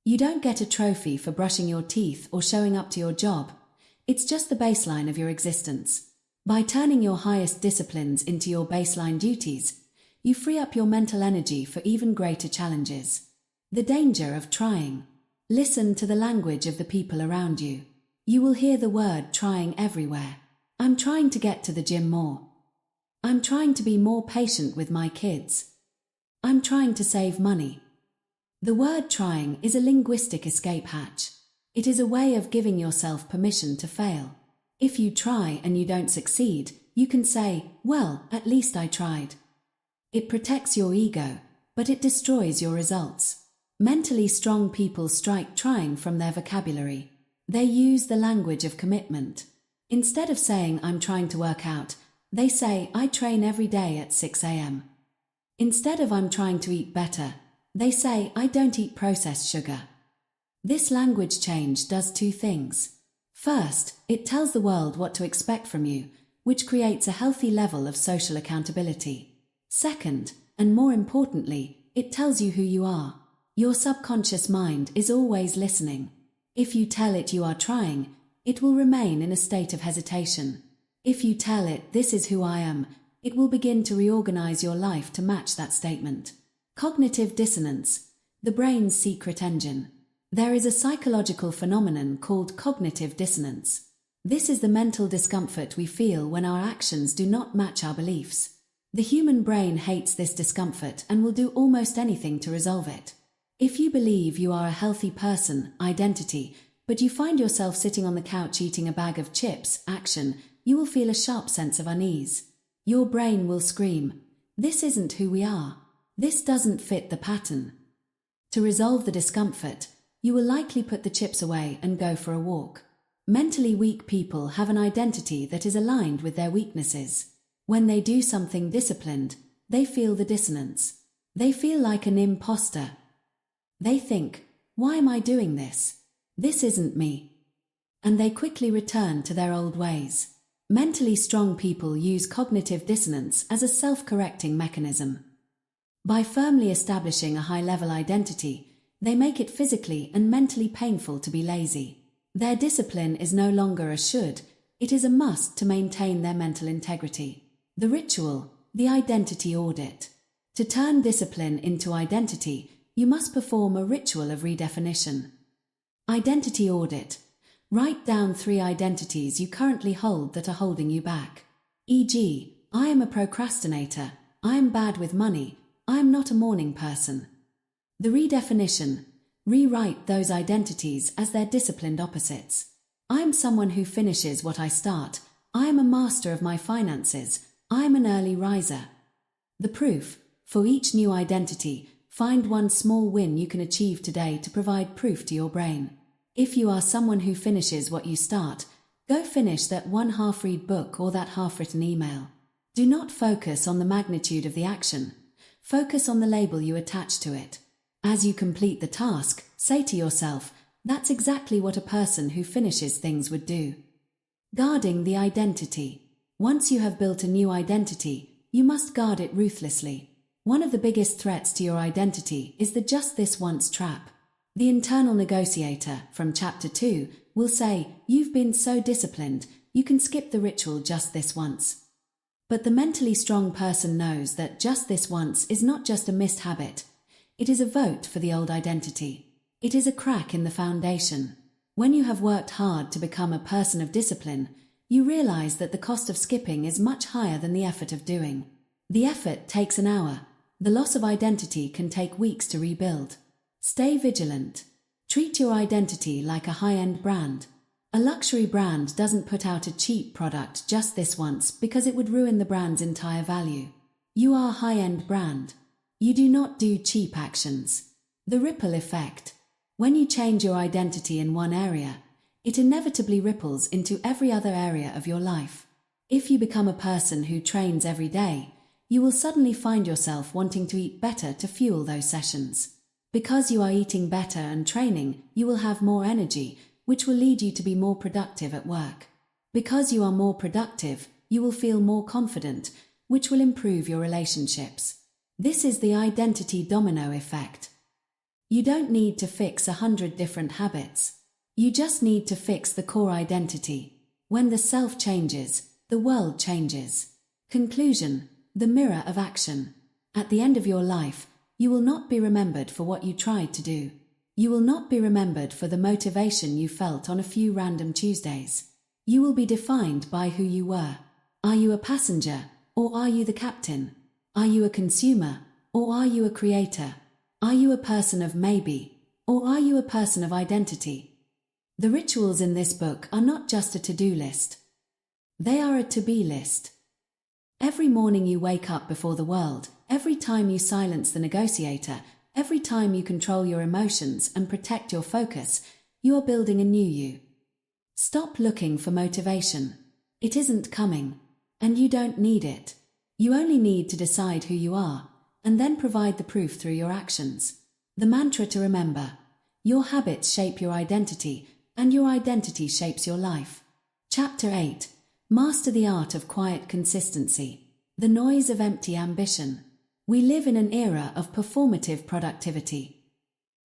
You don't get a trophy for brushing your teeth or showing up to your job. It's just the baseline of your existence. By turning your highest disciplines into your baseline duties, you free up your mental energy for even greater challenges. The danger of trying. Listen to the language of the people around you. You will hear the word trying everywhere. I'm trying to get to the gym more. I'm trying to be more patient with my kids. I'm trying to save money. The word trying is a linguistic escape hatch. It is a way of giving yourself permission to fail. If you try and you don't succeed, you can say, well, at least I tried. It protects your ego, but it destroys your results. Mentally strong people strike trying from their vocabulary. They use the language of commitment. Instead of saying, I'm trying to work out, they say, I train every day at 6 a.m. Instead of I'm trying to eat better, they say, I don't eat processed sugar. This language change does two things. First, it tells the world what to expect from you, which creates a healthy level of social accountability. Second, and more importantly, it tells you who you are. Your subconscious mind is always listening. If you tell it you are trying, it will remain in a state of hesitation. If you tell it, this is who I am, it will begin to reorganize your life to match that statement. Cognitive dissonance, the brain's secret engine. There is a psychological phenomenon called cognitive dissonance. This is the mental discomfort we feel when our actions do not match our beliefs. The human brain hates this discomfort and will do almost anything to resolve it. If you believe you are a healthy person, identity, but you find yourself sitting on the couch eating a bag of chips, action, you will feel a sharp sense of unease. Your brain will scream, this isn't who we are. This doesn't fit the pattern. To resolve the discomfort, you will likely put the chips away and go for a walk. Mentally weak people have an identity that is aligned with their weaknesses. When they do something disciplined, they feel the dissonance. They feel like an imposter. They think, why am I doing this? This isn't me. And they quickly return to their old ways. Mentally strong people use cognitive dissonance as a self-correcting mechanism. By firmly establishing a high-level identity, they make it physically and mentally painful to be lazy. Their discipline is no longer a should, it is a must to maintain their mental integrity. The ritual, the identity audit. To turn discipline into identity, you must perform a ritual of redefinition. Identity audit. Write down 3 identities you currently hold that are holding you back. E.g., I am a procrastinator, I am bad with money, I am not a morning person. The redefinition. Rewrite those identities as their disciplined opposites. I am someone who finishes what I start, I am a master of my finances, I am an early riser. The proof. For each new identity, find one small win you can achieve today to provide proof to your brain. If you are someone who finishes what you start, go finish that one half-read book or that half-written email. Do not focus on the magnitude of the action. Focus on the label you attach to it. As you complete the task, say to yourself, that's exactly what a person who finishes things would do. Guarding the identity. Once you have built a new identity, you must guard it ruthlessly. One of the biggest threats to your identity is the just this once trap. The internal negotiator, from Chapter 2, will say, you've been so disciplined, you can skip the ritual just this once. But the mentally strong person knows that just this once is not just a missed habit. It is a vote for the old identity. It is a crack in the foundation. When you have worked hard to become a person of discipline, you realize that the cost of skipping is much higher than the effort of doing. The effort takes an hour. The loss of identity can take weeks to rebuild. Stay vigilant. Treat your identity like a high-end brand. A luxury brand doesn't put out a cheap product just this once because it would ruin the brand's entire value. You are a high-end brand. You do not do cheap actions. The ripple effect. When you change your identity in one area, it inevitably ripples into every other area of your life. If you become a person who trains every day, you will suddenly find yourself wanting to eat better to fuel those sessions. Because you are eating better and training, you will have more energy, which will lead you to be more productive at work. Because you are more productive, you will feel more confident, which will improve your relationships. This is the identity domino effect. You don't need to fix 100 different habits. You just need to fix the core identity. When the self changes, the world changes. Conclusion: the mirror of action. At the end of your life, you will not be remembered for what you tried to do. You will not be remembered for the motivation you felt on a few random Tuesdays. You will be defined by who you were. Are you a passenger, or are you the captain? Are you a consumer, or are you a creator? Are you a person of maybe, or are you a person of identity? The rituals in this book are not just a to-do list. They are a to-be list. Every morning you wake up before the world, every time you silence the negotiator, every time you control your emotions and protect your focus, you are building a new you. Stop looking for motivation. It isn't coming, and you don't need it. You only need to decide who you are, and then provide the proof through your actions. The mantra to remember: your habits shape your identity, and your identity shapes your life. Chapter 8. Master the art of quiet consistency. The noise of empty ambition. We live in an era of performative productivity.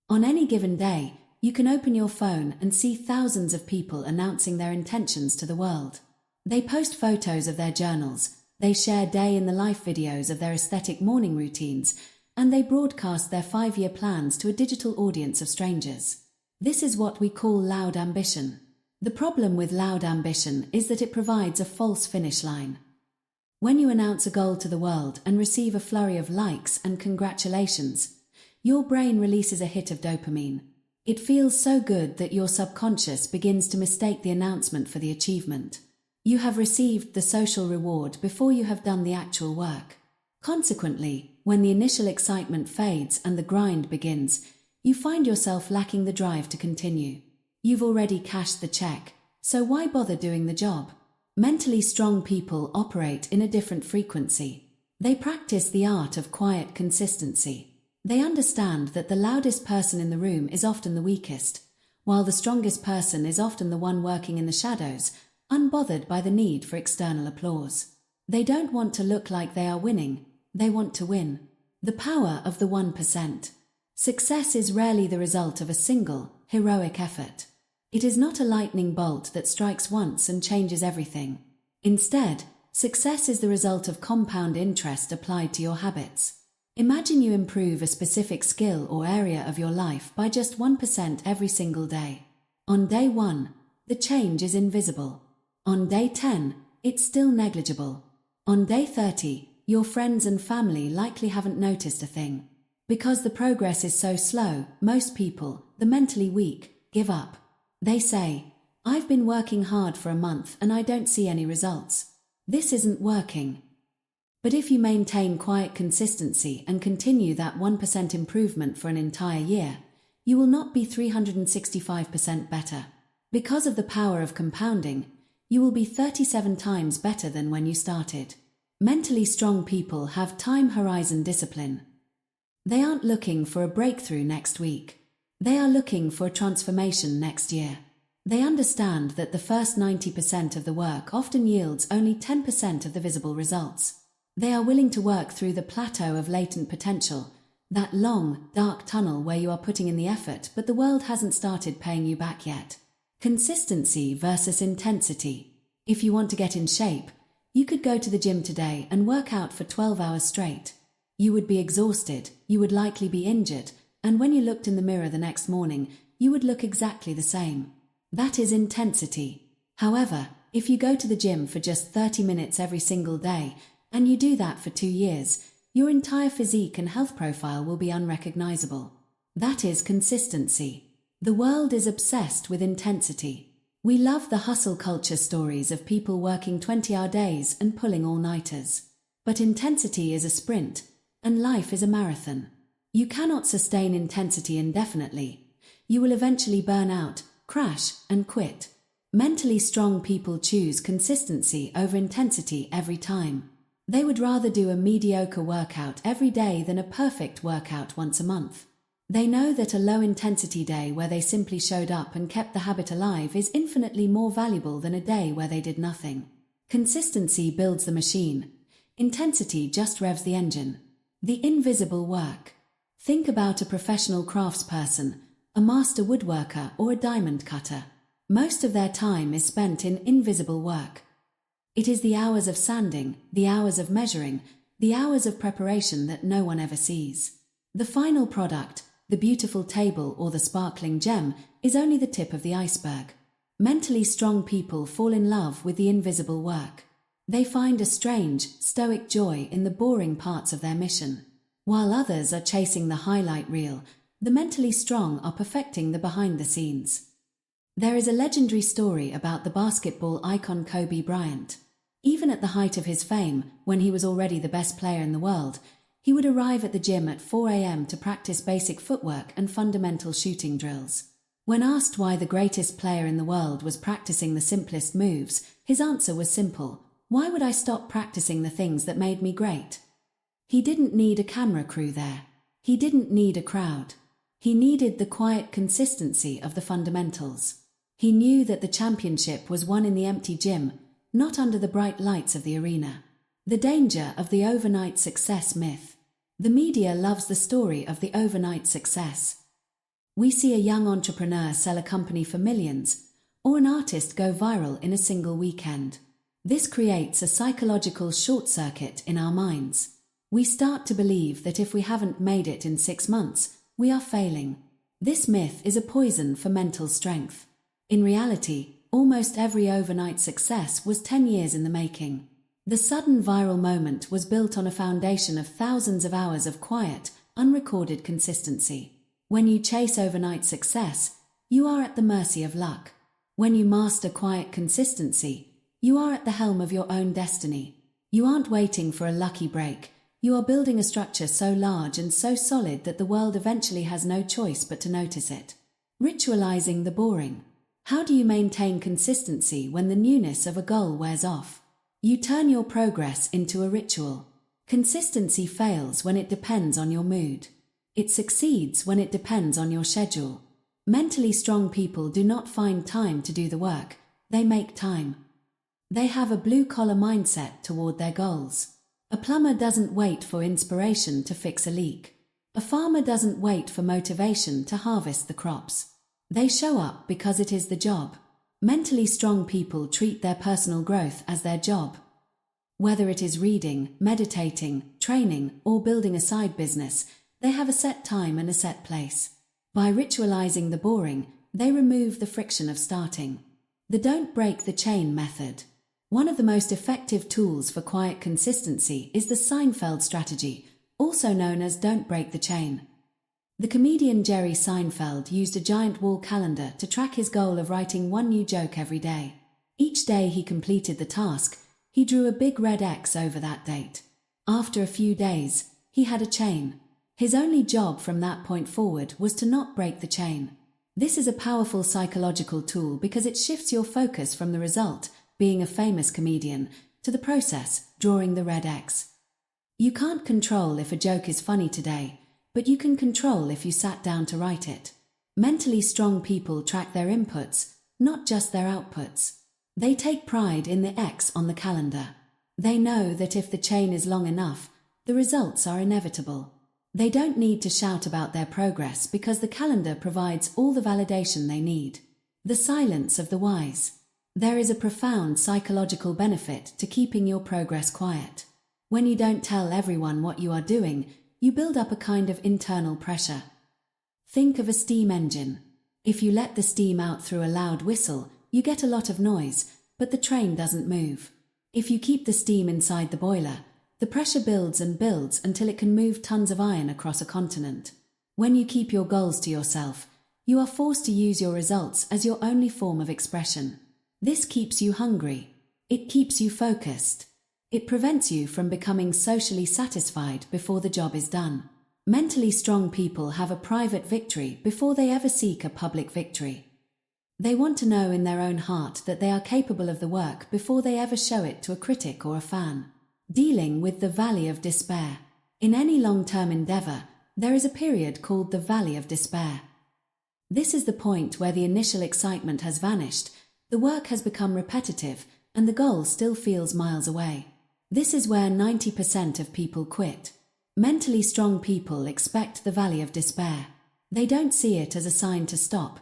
On any given day, you can open your phone and see thousands of people announcing their intentions to the world. They post photos of their journals, they share day-in-the-life videos of their aesthetic morning routines, and they broadcast their 5-year plans to a digital audience of strangers. This is what we call loud ambition. The problem with loud ambition is that it provides a false finish line. When you announce a goal to the world and receive a flurry of likes and congratulations, your brain releases a hit of dopamine. It feels so good that your subconscious begins to mistake the announcement for the achievement. You have received the social reward before you have done the actual work. Consequently, when the initial excitement fades and the grind begins, you find yourself lacking the drive to continue. You've already cashed the check, so why bother doing the job? Mentally strong people operate in a different frequency. They practice the art of quiet consistency. They understand that the loudest person in the room is often the weakest, while the strongest person is often the one working in the shadows, unbothered by the need for external applause. They don't want to look like they are winning, they want to win. The power of the 1%. Success is rarely the result of a single, heroic effort. It is not a lightning bolt that strikes once and changes everything. Instead, success is the result of compound interest applied to your habits. Imagine you improve a specific skill or area of your life by just 1% every single day. On day 1, the change is invisible. On day 10, it's still negligible. On day 30, your friends and family likely haven't noticed a thing. Because the progress is so slow, most people, the mentally weak, give up. They say, "I've been working hard for a month and I don't see any results. This isn't working." But if you maintain quiet consistency and continue that 1% improvement for an entire year, you will not be 365% better. Because of the power of compounding, you will be 37 times better than when you started. Mentally strong people have time horizon discipline. They aren't looking for a breakthrough next week. They are looking for a transformation next year. They understand that the first 90% of the work often yields only 10% of the visible results. They are willing to work through the plateau of latent potential, that long, dark tunnel where you are putting in the effort but the world hasn't started paying you back yet. Consistency versus intensity. If you want to get in shape, you could go to the gym today and work out for 12 hours straight. You would be exhausted, you would likely be injured, and when you looked in the mirror the next morning, you would look exactly the same. That is intensity. However, if you go to the gym for just 30 minutes every single day, and you do that for 2 years, your entire physique and health profile will be unrecognizable. That is consistency. The world is obsessed with intensity. We love the hustle culture stories of people working 20-hour days and pulling all-nighters. But intensity is a sprint, and life is a marathon. You cannot sustain intensity indefinitely. You will eventually burn out, crash, and quit. Mentally strong people choose consistency over intensity every time. They would rather do a mediocre workout every day than a perfect workout once a month. They know that a low-intensity day where they simply showed up and kept the habit alive is infinitely more valuable than a day where they did nothing. Consistency builds the machine. Intensity just revs the engine. The invisible work. Think about a professional craftsperson, a master woodworker or a diamond cutter. Most of their time is spent in invisible work. It is the hours of sanding, the hours of measuring, the hours of preparation that no one ever sees. The final product, the beautiful table or the sparkling gem, is only the tip of the iceberg. Mentally strong people fall in love with the invisible work. They find a strange, stoic joy in the boring parts of their mission. While others are chasing the highlight reel, the mentally strong are perfecting the behind the scenes. There is a legendary story about the basketball icon Kobe Bryant. Even at the height of his fame, when he was already the best player in the world, he would arrive at the gym at 4 a.m. to practice basic footwork and fundamental shooting drills. When asked why the greatest player in the world was practicing the simplest moves, his answer was simple: why would I stop practicing the things that made me great? He didn't need a camera crew there. He didn't need a crowd. He needed the quiet consistency of the fundamentals. He knew that the championship was won in the empty gym, not under the bright lights of the arena. The danger of the overnight success myth. The media loves the story of the overnight success. We see a young entrepreneur sell a company for millions, or an artist go viral in a single weekend. This creates a psychological short circuit in our minds. We start to believe that if we haven't made it in 6 months, we are failing. This myth is a poison for mental strength. In reality, almost every overnight success was 10 years in the making. The sudden viral moment was built on a foundation of thousands of hours of quiet, unrecorded consistency. When you chase overnight success, you are at the mercy of luck. When you master quiet consistency, you are at the helm of your own destiny. You aren't waiting for a lucky break. You are building a structure so large and so solid that the world eventually has no choice but to notice it. Ritualizing the boring. How do you maintain consistency when the newness of a goal wears off? You turn your progress into a ritual. Consistency fails when it depends on your mood. It succeeds when it depends on your schedule. Mentally strong people do not find time to do the work, they make time. They have a blue-collar mindset toward their goals. A plumber doesn't wait for inspiration to fix a leak. A farmer doesn't wait for motivation to harvest the crops. They show up because it is the job. Mentally strong people treat their personal growth as their job. Whether it is reading, meditating, training, or building a side business, they have a set time and a set place. By ritualizing the boring, they remove the friction of starting. The don't break the chain method. One of the most effective tools for quiet consistency is the Seinfeld strategy, also known as don't break the chain. The comedian Jerry Seinfeld used a giant wall calendar to track his goal of writing one new joke every day. Each day he completed the task, he drew a big red X over that date. After a few days, he had a chain. His only job from that point forward was to not break the chain. This is a powerful psychological tool because it shifts your focus from the result, being a famous comedian, to the process, drawing the red X. You can't control if a joke is funny today, but you can control if you sat down to write it. Mentally strong people track their inputs, not just their outputs. They take pride in the X on the calendar. They know that if the chain is long enough, the results are inevitable. They don't need to shout about their progress because the calendar provides all the validation they need. The silence of the wise. There is a profound psychological benefit to keeping your progress quiet. When you don't tell everyone what you are doing, you build up a kind of internal pressure. Think of a steam engine. If you let the steam out through a loud whistle, you get a lot of noise, but the train doesn't move. If you keep the steam inside the boiler, the pressure builds and builds until it can move tons of iron across a continent. When you keep your goals to yourself, you are forced to use your results as your only form of expression. This keeps you hungry. It keeps you focused. It prevents you from becoming socially satisfied before the job is done. Mentally strong people have a private victory before they ever seek a public victory. They want to know in their own heart that they are capable of the work before they ever show it to a critic or a fan. Dealing with the valley of despair. In any long-term endeavor, there is a period called the valley of despair. This is the point where the initial excitement has vanished, the work has become repetitive, and the goal still feels miles away. This is where 90% of people quit. Mentally strong people expect the valley of despair. They don't see it as a sign to stop.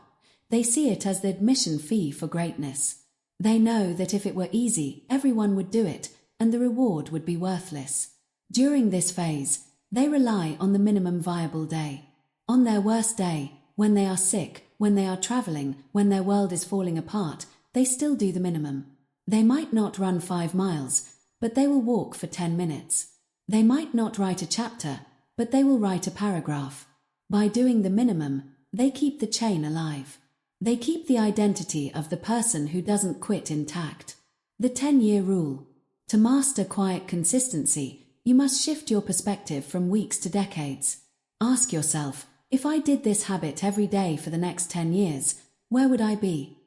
They see it as the admission fee for greatness. They know that if it were easy, everyone would do it, and the reward would be worthless. During this phase, they rely on the minimum viable day. On their worst day, when they are sick, when they are traveling, when their world is falling apart, they still do the minimum. They might not run 5 miles, but they will walk for 10 minutes. They might not write a chapter, but they will write a paragraph. By doing the minimum, they keep the chain alive. They keep the identity of the person who doesn't quit intact. The 10-year rule. To master quiet consistency, you must shift your perspective from weeks to decades. Ask yourself, if I did this habit every day for the next 10 years, where would I be?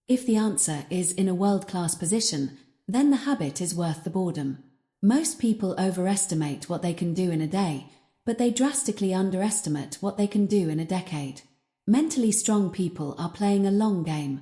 If the answer is in a world-class position, then the habit is worth the boredom. Most people overestimate what they can do in a day, but they drastically underestimate what they can do in a decade. Mentally strong people are playing a long game.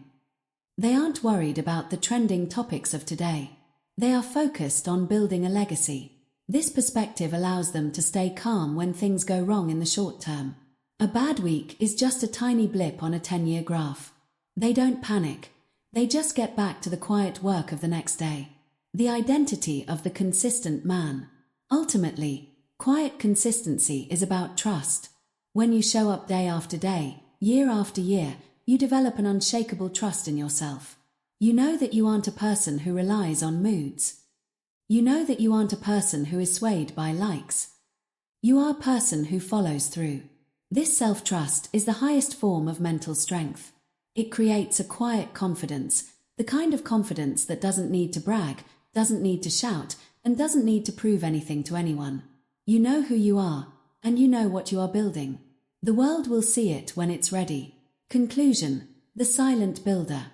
They aren't worried about the trending topics of today. They are focused on building a legacy. This perspective allows them to stay calm when things go wrong in the short term. A bad week is just a tiny blip on a 10-year graph. They don't panic. They just get back to the quiet work of the next day. The identity of the consistent man. Ultimately, quiet consistency is about trust. When you show up day after day, year after year, you develop an unshakable trust in yourself. You know that you aren't a person who relies on moods. You know that you aren't a person who is swayed by likes. You are a person who follows through. This self-trust is the highest form of mental strength. It creates a quiet confidence, the kind of confidence that doesn't need to brag, doesn't need to shout, and doesn't need to prove anything to anyone. You know who you are, and you know what you are building. The world will see it when it's ready. Conclusion: the silent builder.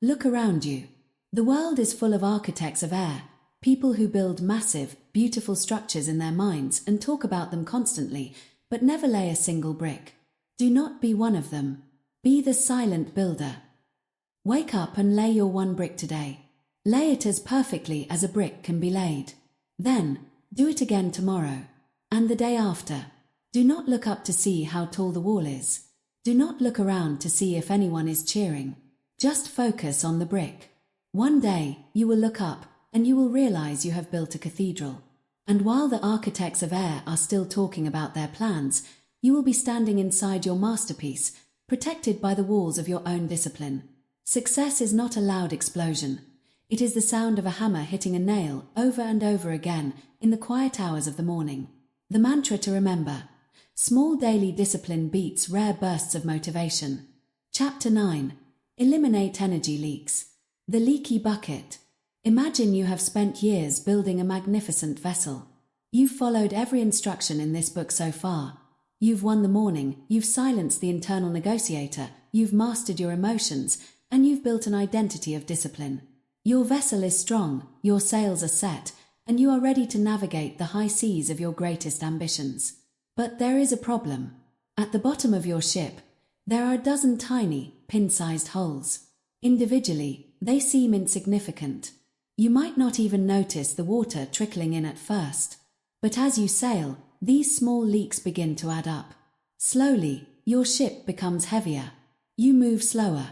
Look around you. The world is full of architects of air, people who build massive, beautiful structures in their minds and talk about them constantly, but never lay a single brick. Do not be one of them. Be the silent builder. Wake up and lay your one brick today. Lay it as perfectly as a brick can be laid. Then, do it again tomorrow. And the day after. Do not look up to see how tall the wall is. Do not look around to see if anyone is cheering. Just focus on the brick. One day, you will look up, and you will realize you have built a cathedral. And while the architects of air are still talking about their plans, you will be standing inside your masterpiece, protected by the walls of your own discipline. Success is not a loud explosion. It is the sound of a hammer hitting a nail over and over again in the quiet hours of the morning. The mantra to remember: small daily discipline beats rare bursts of motivation. Chapter 9. Eliminate energy leaks. The leaky bucket. Imagine you have spent years building a magnificent vessel. You've followed every instruction in this book so far. You've won the morning, you've silenced the internal negotiator, you've mastered your emotions, and you've built an identity of discipline. Your vessel is strong, your sails are set, and you are ready to navigate the high seas of your greatest ambitions. But there is a problem. At the bottom of your ship, there are a dozen tiny, pin-sized holes. Individually, they seem insignificant. You might not even notice the water trickling in at first. But as you sail, these small leaks begin to add up. Slowly, your ship becomes heavier. You move slower.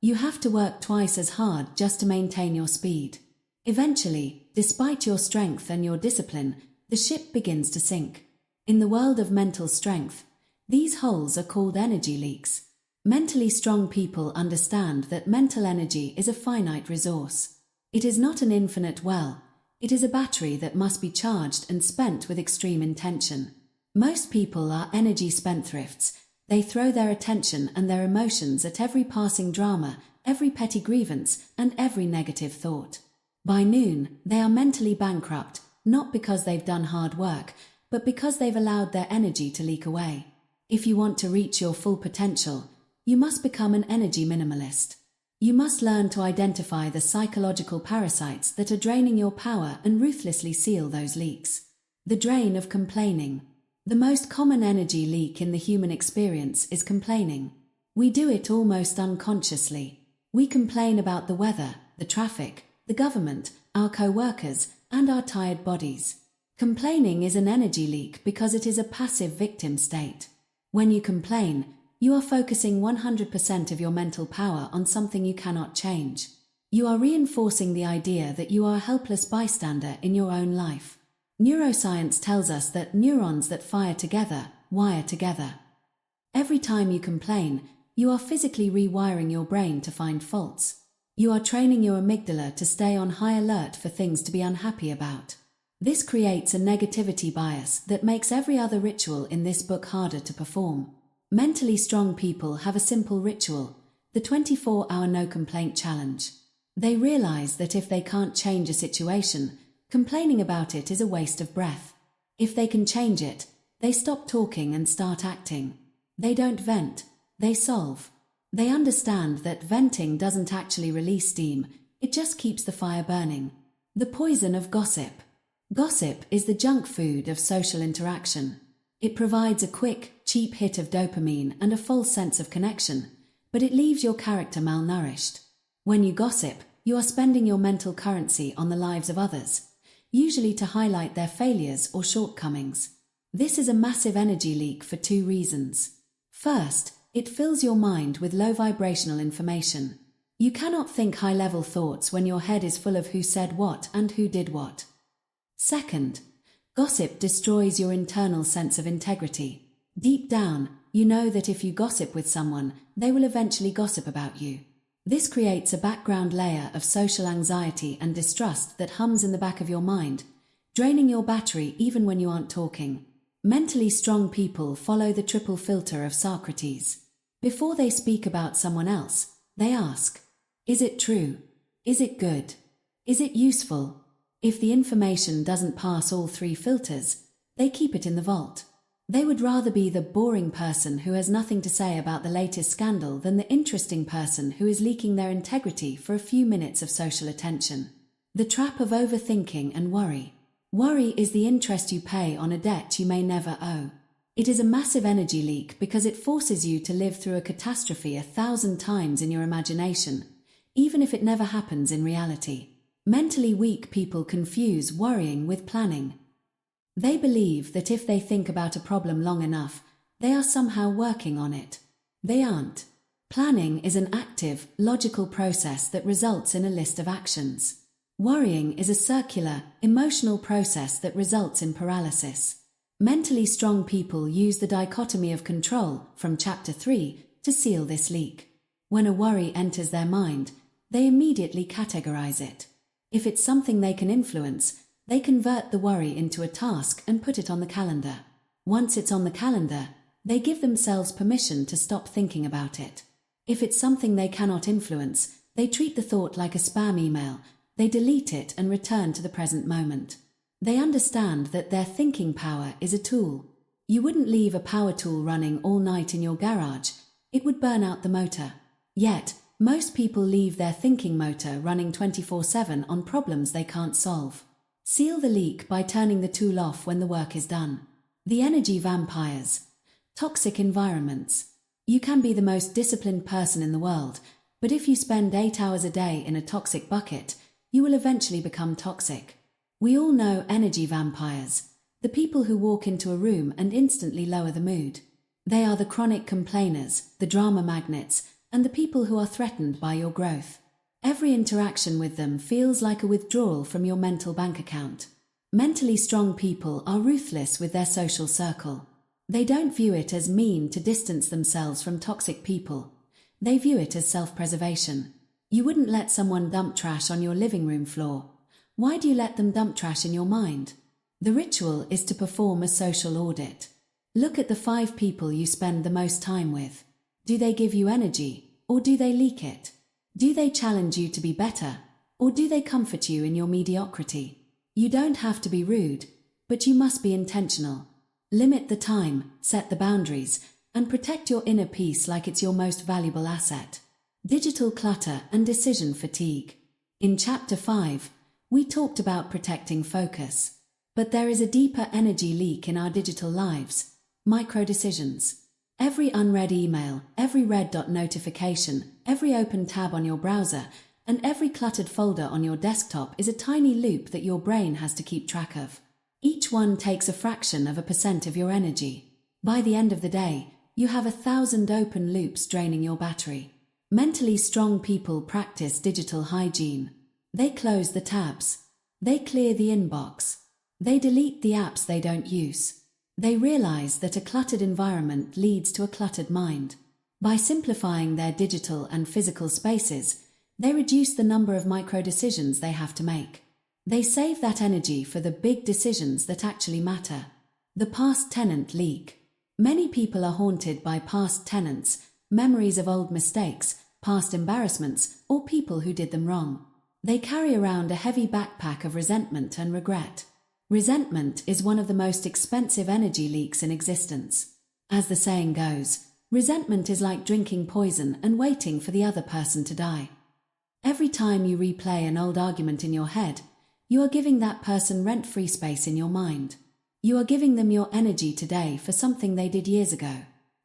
You have to work twice as hard just to maintain your speed. Eventually, despite your strength and your discipline, the ship begins to sink. In the world of mental strength, these holes are called energy leaks. Mentally strong people understand that mental energy is a finite resource. It is not an infinite well. It is a battery that must be charged and spent with extreme intention. Most people are energy spendthrifts. They throw their attention and their emotions at every passing drama, every petty grievance, and every negative thought. By noon, they are mentally bankrupt, not because they've done hard work, but because they've allowed their energy to leak away. If you want to reach your full potential, you must become an energy minimalist. You must learn to identify the psychological parasites that are draining your power and ruthlessly seal those leaks. The drain of complaining. The most common energy leak in the human experience is complaining. We do it almost unconsciously. We complain about the weather, the traffic, the government, our co-workers, and our tired bodies. Complaining is an energy leak because it is a passive victim state. When you complain, you are focusing 100% of your mental power on something you cannot change. You are reinforcing the idea that you are a helpless bystander in your own life. Neuroscience tells us that neurons that fire together, wire together. Every time you complain, you are physically rewiring your brain to find faults. You are training your amygdala to stay on high alert for things to be unhappy about. This creates a negativity bias that makes every other ritual in this book harder to perform. Mentally strong people have a simple ritual, the 24-hour no-complaint challenge. They realize that if they can't change a situation, complaining about it is a waste of breath. If they can change it, they stop talking and start acting. They don't vent, they solve. They understand that venting doesn't actually release steam, it just keeps the fire burning. The poison of gossip. Gossip is the junk food of social interaction. It provides a quick, cheap hit of dopamine and a false sense of connection, but it leaves your character malnourished. When you gossip, you are spending your mental currency on the lives of others, usually to highlight their failures or shortcomings. This is a massive energy leak for two reasons. First, it fills your mind with low vibrational information. You cannot think high-level thoughts when your head is full of who said what and who did what. Second, gossip destroys your internal sense of integrity. Deep down, you know that if you gossip with someone, they will eventually gossip about you. This creates a background layer of social anxiety and distrust that hums in the back of your mind, draining your battery even when you aren't talking. Mentally strong people follow the triple filter of Socrates. Before they speak about someone else, they ask, is it true? Is it good? Is it useful? If the information doesn't pass all three filters, they keep it in the vault. They would rather be the boring person who has nothing to say about the latest scandal than the interesting person who is leaking their integrity for a few minutes of social attention. The trap of overthinking and worry. Worry is the interest you pay on a debt you may never owe. It is a massive energy leak because it forces you to live through a catastrophe 1,000 times in your imagination, even if it never happens in reality. Mentally weak people confuse worrying with planning. They believe that if they think about a problem long enough, they are somehow working on it. They aren't. Planning is an active, logical process that results in a list of actions. Worrying is a circular, emotional process that results in paralysis. Mentally strong people use the dichotomy of control from Chapter 3 to seal this leak. When a worry enters their mind, they immediately categorize it. If it's something they can influence, they convert the worry into a task and put it on the calendar. Once it's on the calendar, they give themselves permission to stop thinking about it. If it's something they cannot influence, they treat the thought like a spam email. They delete it and return to the present moment. They understand that their thinking power is a tool. You wouldn't leave a power tool running all night in your garage. It would burn out the motor. Yet, most people leave their thinking motor running 24/7 on problems they can't solve. Seal the leak by turning the tool off when the work is done. The energy vampires. Toxic environments. You can be the most disciplined person in the world, but if you spend 8 hours a day in a toxic bucket, you will eventually become toxic. We all know energy vampires, the people who walk into a room and instantly lower the mood. They are the chronic complainers, the drama magnets, and the people who are threatened by your growth. Every interaction with them feels like a withdrawal from your mental bank account. Mentally strong people are ruthless with their social circle. They don't view it as mean to distance themselves from toxic people. They view it as self-preservation. You wouldn't let someone dump trash on your living room floor. Why do you let them dump trash in your mind? The ritual is to perform a social audit. Look at the 5 people you spend the most time with. Do they give you energy, or do they leak it? Do they challenge you to be better, or do they comfort you in your mediocrity? You don't have to be rude, but you must be intentional. Limit the time, set the boundaries, and protect your inner peace like it's your most valuable asset. Digital clutter and decision fatigue. In Chapter 5, we talked about protecting focus. But there is a deeper energy leak in our digital lives. Micro-decisions. Every unread email, every red dot notification, every open tab on your browser, and every cluttered folder on your desktop is a tiny loop that your brain has to keep track of. Each one takes a fraction of a percent of your energy. By the end of the day, you have 1,000 open loops draining your battery. Mentally strong people practice digital hygiene. They close the tabs. They clear the inbox. They delete the apps they don't use. They realize that a cluttered environment leads to a cluttered mind. By simplifying their digital and physical spaces, they reduce the number of micro-decisions they have to make. They save that energy for the big decisions that actually matter. The past tenant leak. Many people are haunted by past tenants, memories of old mistakes, past embarrassments, or people who did them wrong. They carry around a heavy backpack of resentment and regret. Resentment is one of the most expensive energy leaks in existence. As the saying goes, resentment is like drinking poison and waiting for the other person to die. Every time you replay an old argument in your head, you are giving that person rent-free space in your mind. You are giving them your energy today for something they did years ago.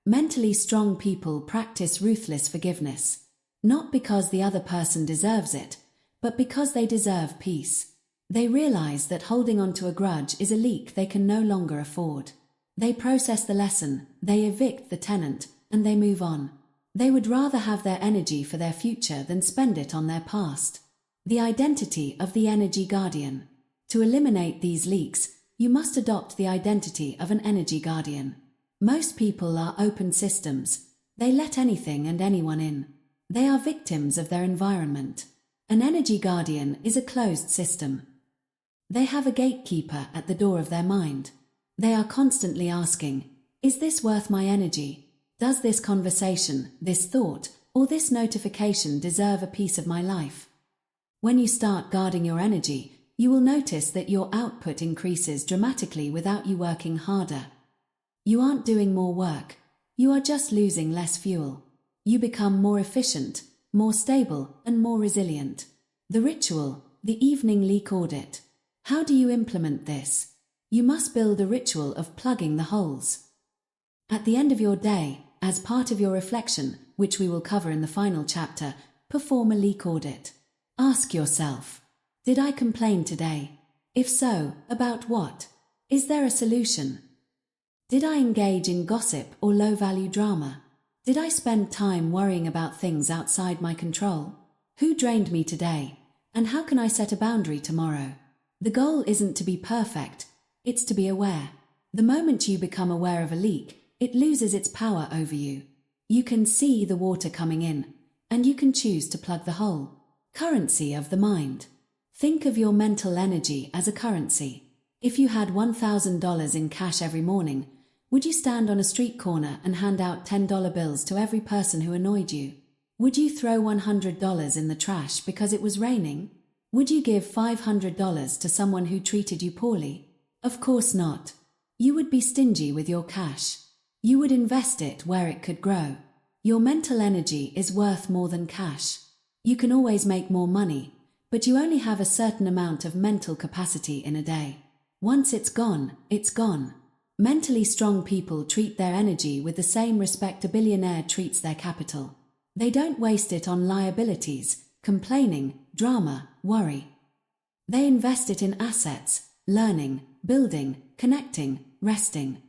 Mentally strong people practice ruthless forgiveness. Not because the other person deserves it, but because they deserve peace. They realize that holding on to a grudge is a leak they can no longer afford. They process the lesson, they evict the tenant, and they move on. They would rather have their energy for their future than spend it on their past. The identity of the energy guardian. To eliminate these leaks, you must adopt the identity of an energy guardian. Most people are open systems. They let anything and anyone in. They are victims of their environment. An energy guardian is a closed system. They have a gatekeeper at the door of their mind. They are constantly asking, is this worth my energy? Does this conversation, this thought, or this notification deserve a piece of my life? When you start guarding your energy, you will notice that your output increases dramatically without you working harder. You aren't doing more work. You are just losing less fuel. You become more efficient, more stable, and more resilient. The ritual, the evening leak audit. How do you implement this? You must build a ritual of plugging the holes. At the end of your day, as part of your reflection, which we will cover in the final chapter, perform a leak audit. Ask yourself, did I complain today? If so, about what? Is there a solution? Did I engage in gossip or low-value drama? Did I spend time worrying about things outside my control? Who drained me today? And how can I set a boundary tomorrow? The goal isn't to be perfect, it's to be aware. The moment you become aware of a leak, it loses its power over you. You can see the water coming in, and you can choose to plug the hole. Currency of the mind. Think of your mental energy as a currency. If you had $1,000 in cash every morning, would you stand on a street corner and hand out $10 bills to every person who annoyed you? Would you throw $100 in the trash because it was raining? Would you give $500 to someone who treated you poorly? Of course not. You would be stingy with your cash. You would invest it where it could grow. Your mental energy is worth more than cash. You can always make more money, but you only have a certain amount of mental capacity in a day. Once it's gone, it's gone. Mentally strong people treat their energy with the same respect a billionaire treats their capital. They don't waste it on liabilities, complaining, drama, worry. They invest it in assets, learning, building, connecting, resting.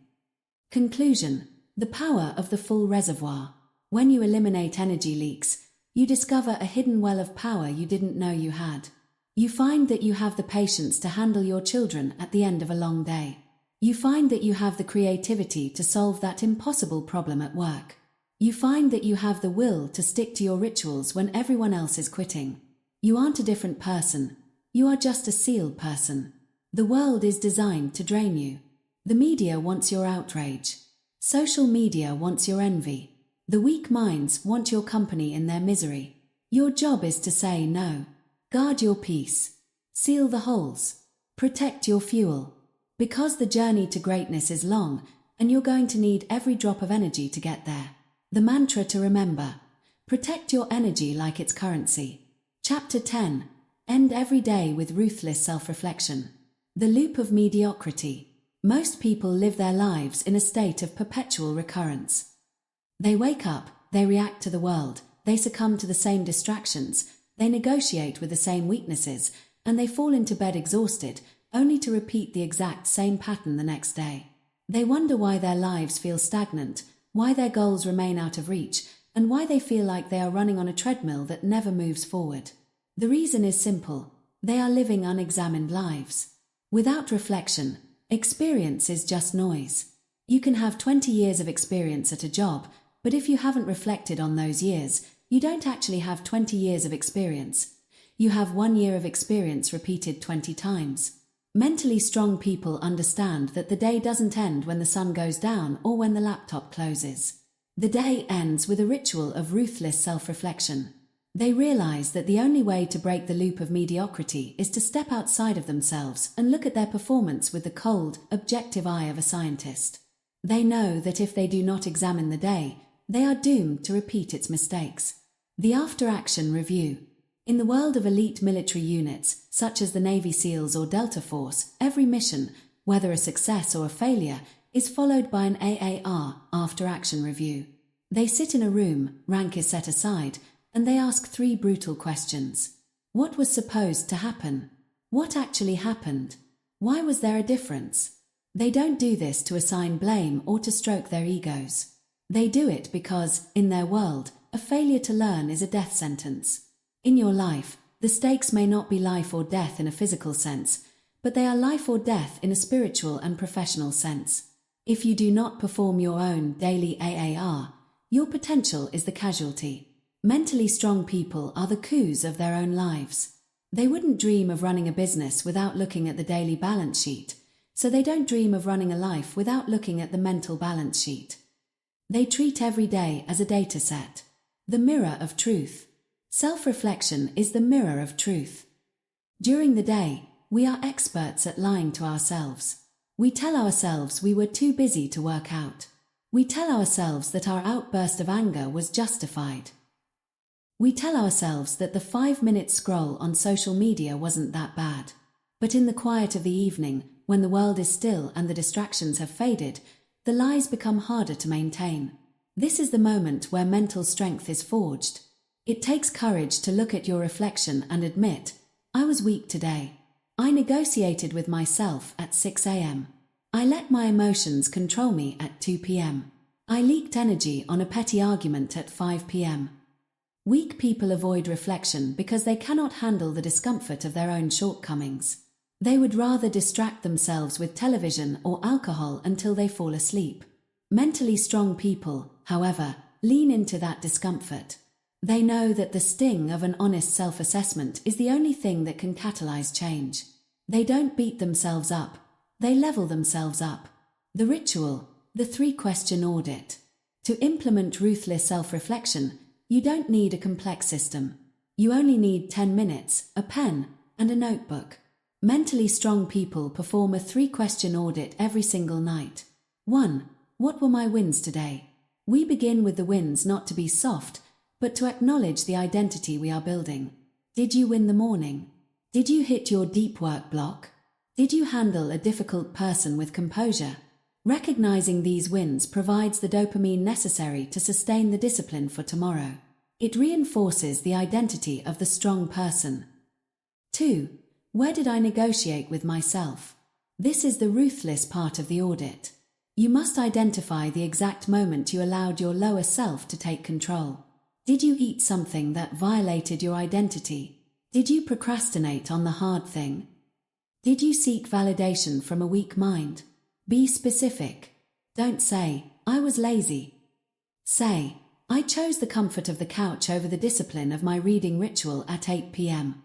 Conclusion: the power of the full reservoir. When you eliminate energy leaks, you discover a hidden well of power you didn't know you had. You find that you have the patience to handle your children at the end of a long day. You find that you have the creativity to solve that impossible problem at work. You find that you have the will to stick to your rituals when everyone else is quitting. You aren't a different person. You are just a sealed person. The world is designed to drain you. The media wants your outrage. Social media wants your envy. The weak minds want your company in their misery. Your job is to say no. Guard your peace. Seal the holes. Protect your fuel. Because the journey to greatness is long, and you're going to need every drop of energy to get there. The mantra to remember: protect your energy like it's currency. Chapter 10. End every day with ruthless self-reflection. The loop of mediocrity. Most people live their lives in a state of perpetual recurrence. They wake up, they react to the world, they succumb to the same distractions, they negotiate with the same weaknesses, and they fall into bed exhausted, only to repeat the exact same pattern the next day. They wonder why their lives feel stagnant, why their goals remain out of reach, and why they feel like they are running on a treadmill that never moves forward. The reason is simple: they are living unexamined lives. Without reflection, experience is just noise. You can have 20 years of experience at a job, but if you haven't reflected on those years, you don't actually have 20 years of experience. You have 1 year of experience repeated 20 times. Mentally strong people understand that the day doesn't end when the sun goes down or when the laptop closes. The day ends with a ritual of ruthless self-reflection. They realize that the only way to break the loop of mediocrity is to step outside of themselves and look at their performance with the cold, objective eye of a scientist. They know that if they do not examine the day, they are doomed to repeat its mistakes. The after-action review. In the world of elite military units, such as the Navy SEALs or Delta Force, every mission, whether a success or a failure, is followed by an AAR, after-action review. They sit in a room, rank is set aside, and they ask 3 brutal questions. What was supposed to happen? What actually happened? Why was there a difference? They don't do this to assign blame or to stroke their egos. They do it because, in their world, a failure to learn is a death sentence. In your life, the stakes may not be life or death in a physical sense, but they are life or death in a spiritual and professional sense. If you do not perform your own daily AAR, your potential is the casualty. Mentally strong people are the coups of their own lives. They wouldn't dream of running a business without looking at the daily balance sheet, so they don't dream of running a life without looking at the mental balance sheet. They treat every day as a data set. The mirror of truth. Self-reflection is the mirror of truth. During the day, we are experts at lying to ourselves. We tell ourselves we were too busy to work out. We tell ourselves that our outburst of anger was justified. We tell ourselves that the 5-minute scroll on social media wasn't that bad. But in the quiet of the evening, when the world is still and the distractions have faded, the lies become harder to maintain. This is the moment where mental strength is forged. It takes courage to look at your reflection and admit, I was weak today. I negotiated with myself at 6 a.m. I let my emotions control me at 2 p.m. I leaked energy on a petty argument at 5 p.m. Weak people avoid reflection because they cannot handle the discomfort of their own shortcomings. They would rather distract themselves with television or alcohol until they fall asleep. Mentally strong people, however, lean into that discomfort. They know that the sting of an honest self-assessment is the only thing that can catalyze change. They don't beat themselves up, they level themselves up. The ritual, the 3-question audit. To implement ruthless self-reflection, you don't need a complex system. You only need 10 minutes, a pen, and a notebook. Mentally strong people perform a 3-question audit every single night. 1. What were my wins today? We begin with the wins not to be soft, but to acknowledge the identity we are building. Did you win the morning? Did you hit your deep work block? Did you handle a difficult person with composure? Recognizing these wins provides the dopamine necessary to sustain the discipline for tomorrow. It reinforces the identity of the strong person. 2. Where did I negotiate with myself? This is the ruthless part of the audit. You must identify the exact moment you allowed your lower self to take control. Did you eat something that violated your identity? Did you procrastinate on the hard thing? Did you seek validation from a weak mind? Be specific. Don't say, I was lazy. Say, I chose the comfort of the couch over the discipline of my reading ritual at 8 p.m.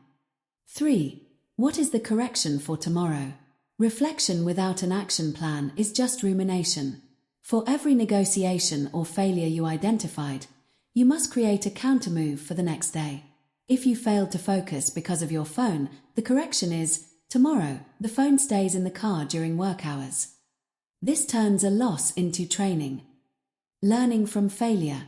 3. What is the correction for tomorrow? Reflection without an action plan is just rumination. For every negotiation or failure you identified, you must create a countermove for the next day. If you failed to focus because of your phone, the correction is, tomorrow, the phone stays in the car during work hours. This turns a loss into training. Learning from failure.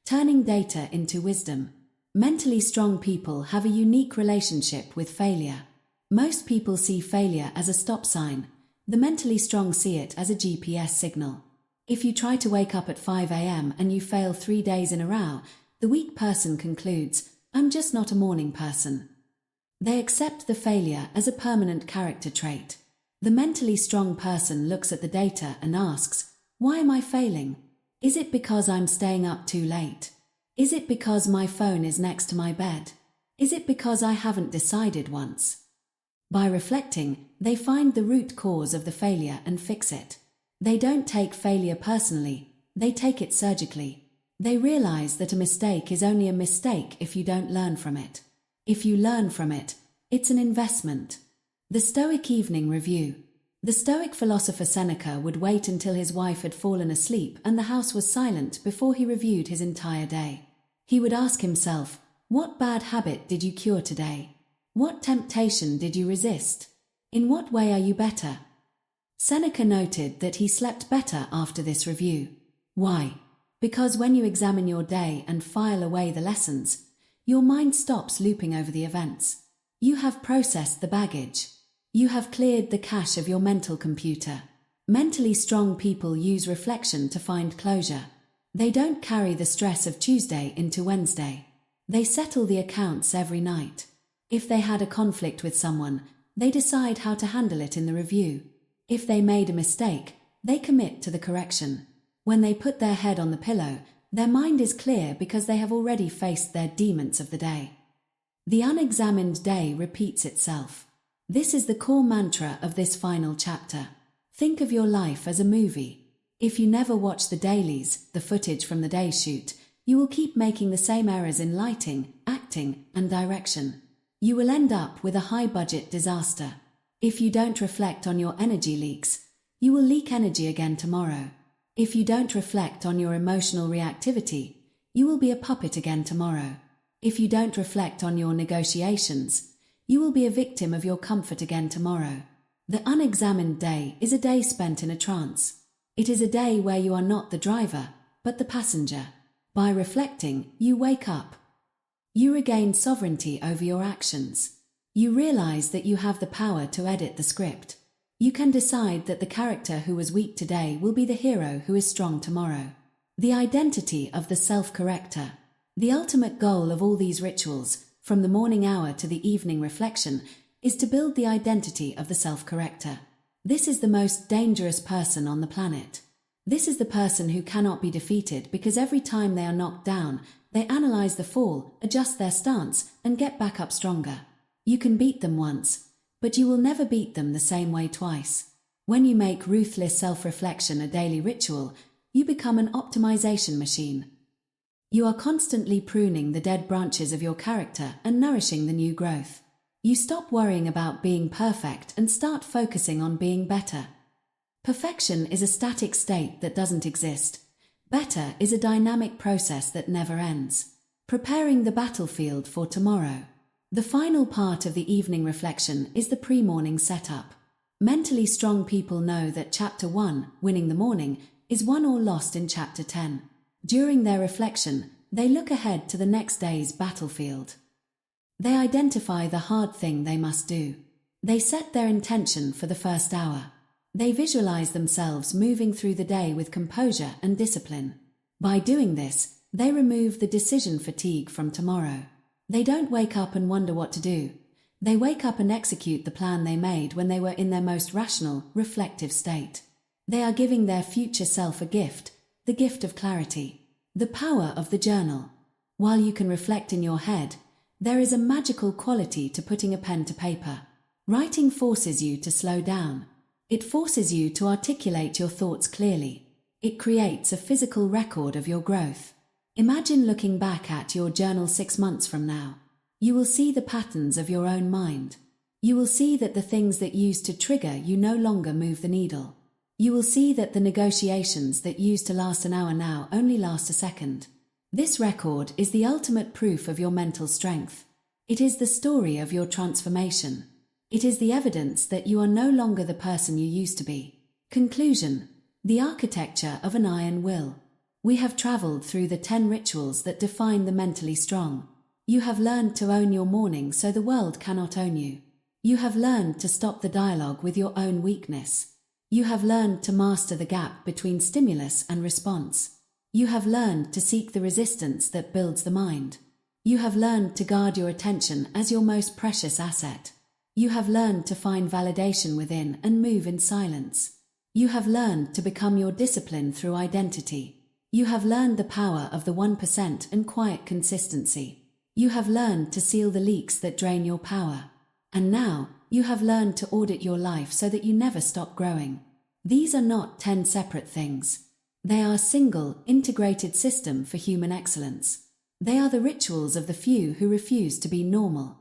Turning data into wisdom. Mentally strong people have a unique relationship with failure. Most people see failure as a stop sign. The mentally strong see it as a GPS signal. If you try to wake up at 5 a.m. and you fail 3 days in a row, the weak person concludes, I'm just not a morning person. They accept the failure as a permanent character trait. The mentally strong person looks at the data and asks, why am I failing? Is it because I'm staying up too late? Is it because my phone is next to my bed? Is it because I haven't decided once? By reflecting, they find the root cause of the failure and fix it. They don't take failure personally, they take it surgically. They realize that a mistake is only a mistake if you don't learn from it. If you learn from it, it's an investment. The Stoic Evening Review. The Stoic philosopher Seneca would wait until his wife had fallen asleep and the house was silent before he reviewed his entire day. He would ask himself, what bad habit did you cure today? What temptation did you resist? In what way are you better? Seneca noted that he slept better after this review. Why? Because when you examine your day and file away the lessons, your mind stops looping over the events. You have processed the baggage. You have cleared the cache of your mental computer. Mentally strong people use reflection to find closure. They don't carry the stress of Tuesday into Wednesday. They settle the accounts every night. If they had a conflict with someone, they decide how to handle it in the review. If they made a mistake, they commit to the correction. When they put their head on the pillow, their mind is clear because they have already faced their demons of the day. The unexamined day repeats itself. This is the core mantra of this final chapter. Think of your life as a movie. If you never watch the dailies, the footage from the day's shoot, you will keep making the same errors in lighting, acting, and direction. You will end up with a high-budget disaster. If you don't reflect on your energy leaks, you will leak energy again tomorrow. If you don't reflect on your emotional reactivity, you will be a puppet again tomorrow. If you don't reflect on your negotiations, you will be a victim of your comfort again tomorrow. The unexamined day is a day spent in a trance. It is a day where you are not the driver, but the passenger. By reflecting, you wake up. You regain sovereignty over your actions. You realize that you have the power to edit the script. You can decide that the character who was weak today will be the hero who is strong tomorrow. The identity of the self-corrector. The ultimate goal of all these rituals, from the morning hour to the evening reflection, is to build the identity of the self-corrector. This is the most dangerous person on the planet. This is the person who cannot be defeated because every time they are knocked down, they analyze the fall, adjust their stance, and get back up stronger. You can beat them once, but you will never beat them the same way twice. When you make ruthless self-reflection a daily ritual, you become an optimization machine. You are constantly pruning the dead branches of your character and nourishing the new growth. You stop worrying about being perfect and start focusing on being better. Perfection is a static state that doesn't exist. Better is a dynamic process that never ends. Preparing the battlefield for tomorrow. The final part of the evening reflection is the pre-morning setup. Mentally strong people know that Chapter 1, Winning the Morning, is won or lost in Chapter 10. During their reflection, they look ahead to the next day's battlefield. They identify the hard thing they must do. They set their intention for the first hour. They visualize themselves moving through the day with composure and discipline. By doing this, they remove the decision fatigue from tomorrow. They don't wake up and wonder what to do. They wake up and execute the plan they made when they were in their most rational, reflective state. They are giving their future self a gift, the gift of clarity. The power of the journal. While you can reflect in your head, there is a magical quality to putting a pen to paper. Writing forces you to slow down. It forces you to articulate your thoughts clearly. It creates a physical record of your growth. Imagine looking back at your journal 6 months from now. You will see the patterns of your own mind. You will see that the things that used to trigger you no longer move the needle. You will see that the negotiations that used to last an hour now only last a second. This record is the ultimate proof of your mental strength. It is the story of your transformation. It is the evidence that you are no longer the person you used to be. Conclusion. The architecture of an iron will. We have traveled through the 10 rituals that define the mentally strong. You have learned to own your morning so the world cannot own you. You have learned to stop the dialogue with your own weakness. You have learned to master the gap between stimulus and response. You have learned to seek the resistance that builds the mind. You have learned to guard your attention as your most precious asset. You have learned to find validation within and move in silence. You have learned to become your discipline through identity. You have learned the power of the 1% and quiet consistency. You have learned to seal the leaks that drain your power. And now, you have learned to audit your life so that you never stop growing. These are not 10 separate things. They are a single, integrated system for human excellence. They are the rituals of the few who refuse to be normal.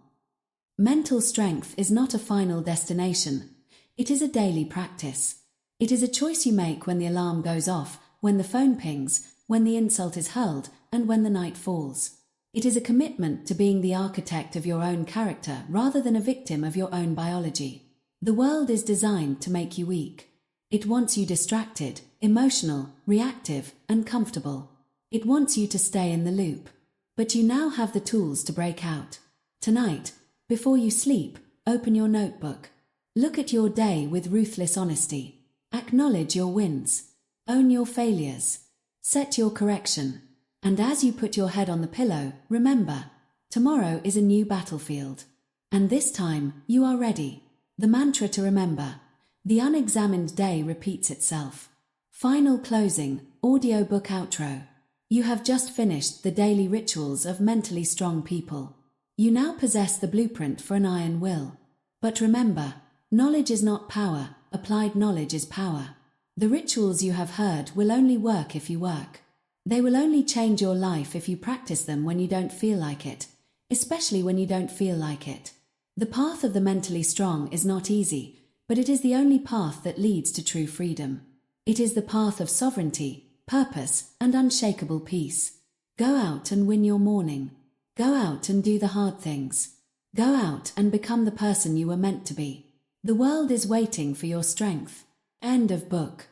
Mental strength is not a final destination. It is a daily practice. It is a choice you make when the alarm goes off, when the phone pings, when the insult is hurled, and when the night falls. It is a commitment to being the architect of your own character rather than a victim of your own biology. The world is designed to make you weak. It wants you distracted, emotional, reactive, and comfortable. It wants you to stay in the loop. But you now have the tools to break out. Tonight, before you sleep, open your notebook. Look at your day with ruthless honesty. Acknowledge your wins. Own your failures. Set your correction. And as you put your head on the pillow, remember, tomorrow is a new battlefield. And this time, you are ready. The mantra to remember. The unexamined day repeats itself. Final closing, audiobook outro. You have just finished the daily rituals of mentally strong people. You now possess the blueprint for an iron will. But remember, knowledge is not power, applied knowledge is power. The rituals you have heard will only work if you work. They will only change your life if you practice them when you don't feel like it, especially when you don't feel like it. The path of the mentally strong is not easy, but it is the only path that leads to true freedom. It is the path of sovereignty, purpose, and unshakable peace. Go out and win your morning. Go out and do the hard things. Go out and become the person you were meant to be. The world is waiting for your strength. End of book.